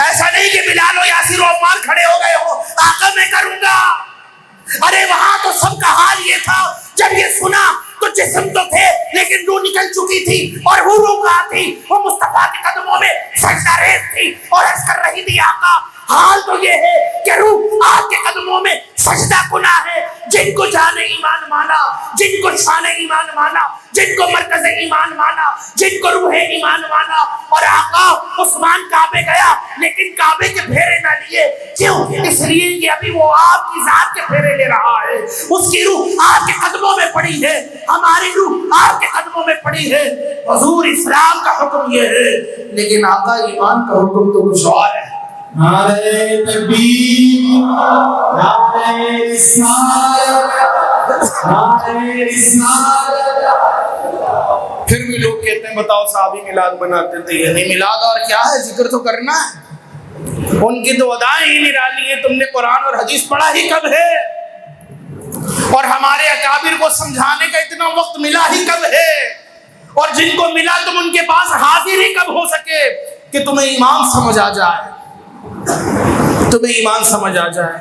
ایسا نہیں کہ بلال و یاسر و عمار کھڑے ہو گئے ہو, آقا میں کروں گا. ارے وہاں تو سب کا حال یہ تھا, جب یہ سنا تو جسم تو تھے لیکن روح نکل چکی تھی, اور وہ روح کہاں تھی؟ وہ مصطفیٰ کے قدموں میں سجدہ ریز تھی اور عرض کر رہی تھی آقا حال تو یہ ہے کہ روح آپ کے قدموں میں سجدہ کنا ہے. جن کو جان ایمان مانا, جن کو شان ایمان مانا, جن کو مرکز ایمان مانا, جن کو روح ایمان مانا. اور آقا عثمان کعبے گیا لیکن کعبے کے پھیرے نہ لیے. کیوں؟ اس لیے کہ ابھی وہ آپ کی ذات کے پھیرے لے رہا ہے, اس کی روح آپ کے قدموں میں پڑی ہے, ہماری روح آپ کے قدموں میں پڑی ہے. حضور اسلام کا حکم یہ ہے, لیکن آقا ایمان کا حکم تو کچھ اور ہے. نعرہ تکبیر, نعرہ رسالت, نعرہ رسالت. پھر بھی لوگ کہتے ہیں بتاؤ صحابی میلاد مناتے تھے, یعنی میلاد اور کیا ہے, ذکر تو کرنا ہے. ان کی تو ادائیں ہی نرالی ہیں, تم نے قرآن اور حدیث پڑھا ہی کب ہے, اور ہمارے اکابر کو سمجھانے کا اتنا وقت ملا ہی کب ہے, اور جن کو ملا تم ان کے پاس حاضر ہی کب ہو سکے کہ تمہیں ایمان سمجھ آ جائے, تمہیں ایمان سمجھ آ جائے.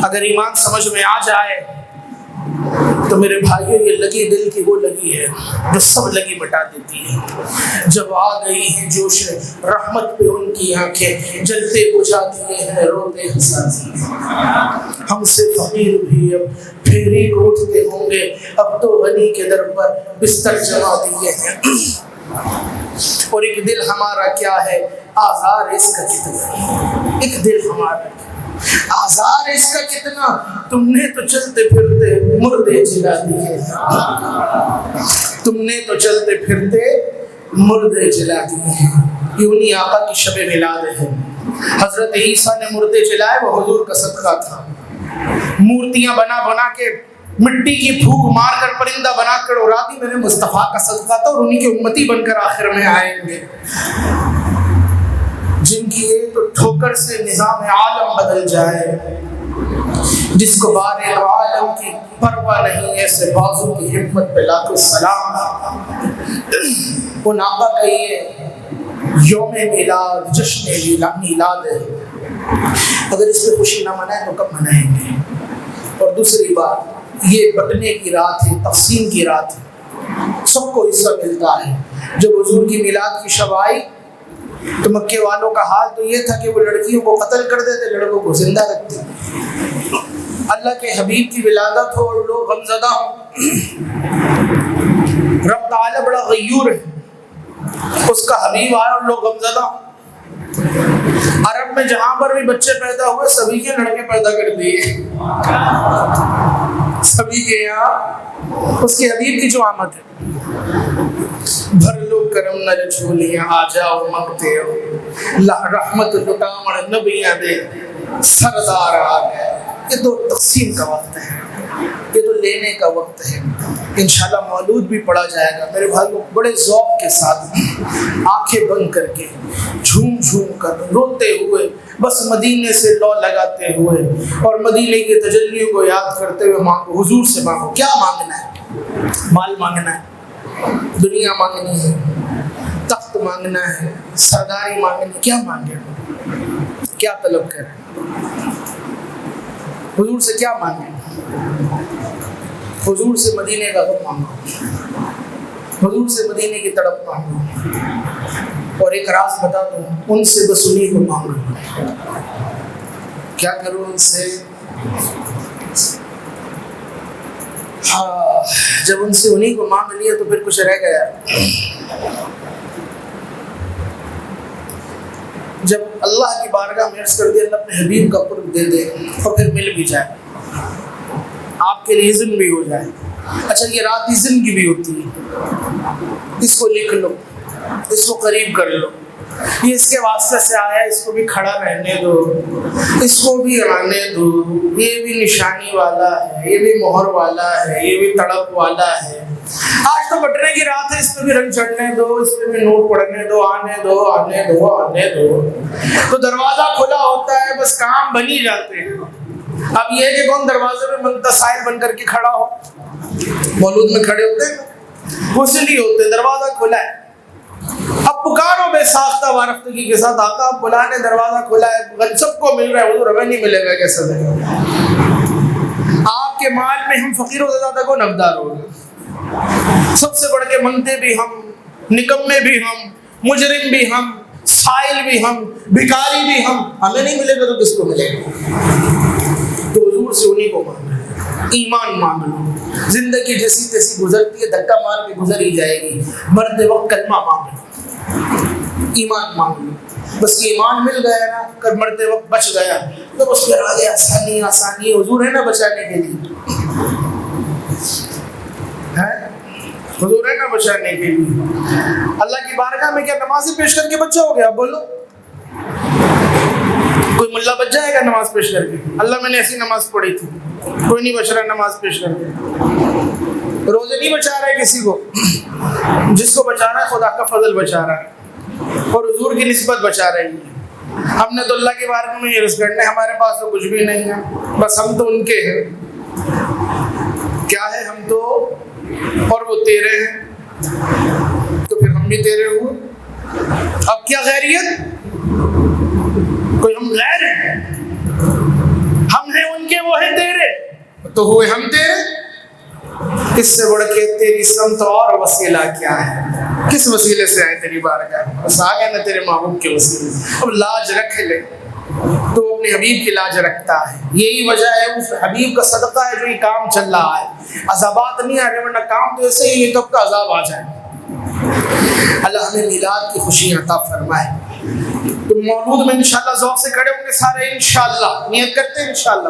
اگر ایمان سمجھ میں آ جائے تو میرے بھائیوں یہ لگی دل کی وہ لگی ہے جو سب لگی مٹا دیتی ہے. جب آ گئی ہیں جوش رحمت پہ ان کی آنکھیں, جلتے بجھا دیے ہیں روتے ہنساتی ہیں. ہم سے فقیر بھی اب پھیری کو اٹھتے ہوں گے, اب تو غنی کے در پر بستر جما دیے ہیں. اور ایک دل ہمارا کیا ہے آزار اس کا کتنا, ایک دل ہمارا آزار اس کا کتنا, تم نے تو چلتے پھرتے مردے جلا دیے, تم نے تو چلتے پھرتے مردے جلا دیے. یہ انہی آقا کی شب میلاد ہے. حضرت عیسیٰ نے مردے جلائے, وہ حضور کا صدقہ تھا. مورتیاں بنا بنا کے مٹی کی پھونک مار کر پرندہ بنا کر اڑا دی, میرے مصطفیٰ کا صدقہ تھا, اور انہی کے امتی بن کر آخر میں آئیں گے جن کی ایک تو ٹھوکر سے نظام عالم بدل جائے, جس کو بار عالم کی پرواہ نہیں, ایسے بازو کی ہمت پہ لاکھوں سلام. ان آقا کا یہ یوم میلاد جشن میلاد ہے. اگر اس پہ خوشی نہ منائیں تو کب منائیں گے؟ اور دوسری بات, یہ بٹنے کی رات ہے, تقسیم کی رات ہے, سب کو حصہ ملتا ہے. جب حضور کی میلاد کی شب آئی تو مکے والوں کا حال تو یہ تھا کہ وہ لڑکیوں کو قتل کر دیتے, لڑکوں کو زندہ رکھتے. اللہ کے حبیب کی ولادت ہو اور لوگ غمزدہ ہوں. رب تعالی بڑا غیور ہے, اس کا حبیب آیا اور لوگ غمزدہ ہوں. عرب میں جہاں پر بھی بچے پیدا ہوئے سبھی کے لڑکے پیدا کر دیے, سبھی کے یہاں اس کے حبیب کی جو آمد ہے. بھر لو کرم نہ جھولیاں, آ جاؤ منگتے ہو, رحمت لٹامڑ نبیاں دے, سردار آ گئے. یہ تو تقسیم کا وقت ہے, یہ تو لینے کا وقت ہے. انشاءاللہ مولود بھی پڑھا جائے گا. میرے بھائیوں بڑے ذوق کے ساتھ آنکھیں بند کر کے جھوم جھوم کر روتے ہوئے, بس مدینے سے لو لگاتے ہوئے اور مدینے کی تجلیوں کو یاد کرتے ہوئے مانگو, حضور سے مانگو. کیا مانگنا ہے؟ مال مانگنا ہے, دنیا مانگنی ہے, تخت مانگنا ہے, سرداری مانگنی, کیا مانگے, کیا طلب کریں؟ حضور سے کیا مانگیں؟ حضور سے مدینے کا غم مانگو, حضور سے مدینے کی تڑپ مانگو. اور ایک راز بتا دوں, ان سے بس انہی کو مانگو. کیا کروں ان سے؟ ہاں, جب ان سے انہی کو مانگ لیا تو پھر کچھ رہ گیا. جب اللہ کی بارگاہ میں عرض کر دے, اللہ اپنے حبیب کا قرب دے دے, اور پھر مل بھی جائے, آپ کے لیے اذن بھی ہو جائے. اچھا, یہ رات اذن کی بھی ہوتی ہے, اس کو لکھ لو, اس کو قریب کر لو. یہ اس کے واسطے سے آیا, اس کو بھی کھڑا رہنے دو, اس کو بھی آنے دو. یہ بھی نشانی والا ہے, یہ بھی مہر والا ہے, یہ بھی تڑپ والا ہے. آج تو بٹنے کی رات ہے, اس پہ بھی رنگ چڑھنے دو, اس پہ بھی نور پڑھنے دو, آنے دو آنے دو آنے دو. تو دروازہ کھلا ہوتا ہے, بس کام بن ہی جاتے ہیں. اب یہ کہ کون دروازے میں منتصائل بن کر کے کھڑا ہو, مولود میں کھڑے ہوتے ہیں, وہ اس لیے ہوتے, دروازہ کھلا ہے. اب پکارو بے ساختہ وارفتگی کے ساتھ, آقا اب بلانے, دروازہ کھلا ہے, سب کو مل رہا ہے, حضور ہمیں نہیں ملے گا, کیسا دے گا؟ آپ کے مال میں ہم فقیر و زیادہ کو نقدار ہو گئے, سب سے بڑھ کے منگتے بھی ہم, نکمے بھی ہم, مجرم بھی ہم, سائل بھی ہم, بھکاری بھی ہم. ہمیں نہیں ملے گا تو کس کو ملے گا؟ تو حضور سے انہی کو مانگنا. ایمان مانگ لو, زندگی جیسی تیسی گزرتی ہے, دھکا مار کے گزر ہی جائے گی. مرتے وقت کلمہ مانگ لو, ایمان مانگ لو. بس ایمان مل گیا نا, کر مرتے وقت بچ گیا تو بس پھر آگے آسانی آسانی. حضور ہے نا بچانے کے لیے, حضور ہے نا بچانے کے لیے. اللہ کی بارگاہ میں کیا نمازیں پیش کر کے بچا ہو گیا؟ بولو, کوئی ملا بچ جائے گا نماز پیش کر کے؟ اللہ میں نے ایسی نماز پڑھی تھی, کوئی نہیں بچ رہا نماز پیش کر کے. روزے نہیں بچا رہے کسی کو, جس کو بچا رہا ہے خدا کا فضل بچا رہا ہے, اور حضور کی نسبت بچا رہی ہے. ہم نے تو اللہ کے بارے میں عرض کرنے, ہمارے پاس تو کچھ بھی نہیں ہے, بس ہم تو ان کے ہیں. کیا ہے, ہم تو اور وہ تیرے ہیں, تو پھر ہم بھی تیرے ہوئے. اب کیا غیریت؟ کوئی ہم غیر ہیں؟ ہم ہیں ان کے, وہ ہیں تیرے, تو ہوئے ہم تیرے. اس سے بڑھ کے تیری سمت اور وسیلہ کیا ہے؟ کس وسیلے سے آئے تیری بارگاہ؟ بس آ گئے نا تیرے محبوب کے وسیلے سے، اب لاج رکھ لے۔ تو اپنے حبیب کی لاج رکھتا ہے، یہی وجہ ہے اس حبیب کا صدقہ ہے جو یہ کام چل رہا ہے۔ عذابات نہیں آ رہے، ورنہ کام تو ایسے ہی کب کا عذاب آ جائے۔ اللہ ہمیں میلاد کی خوشی عطا فرمائے۔ تو مولود میں انشاءاللہ ذوق سے کھڑے ہوں گے سارے، انشاءاللہ نیت کرتے ہیں انشاءاللہ۔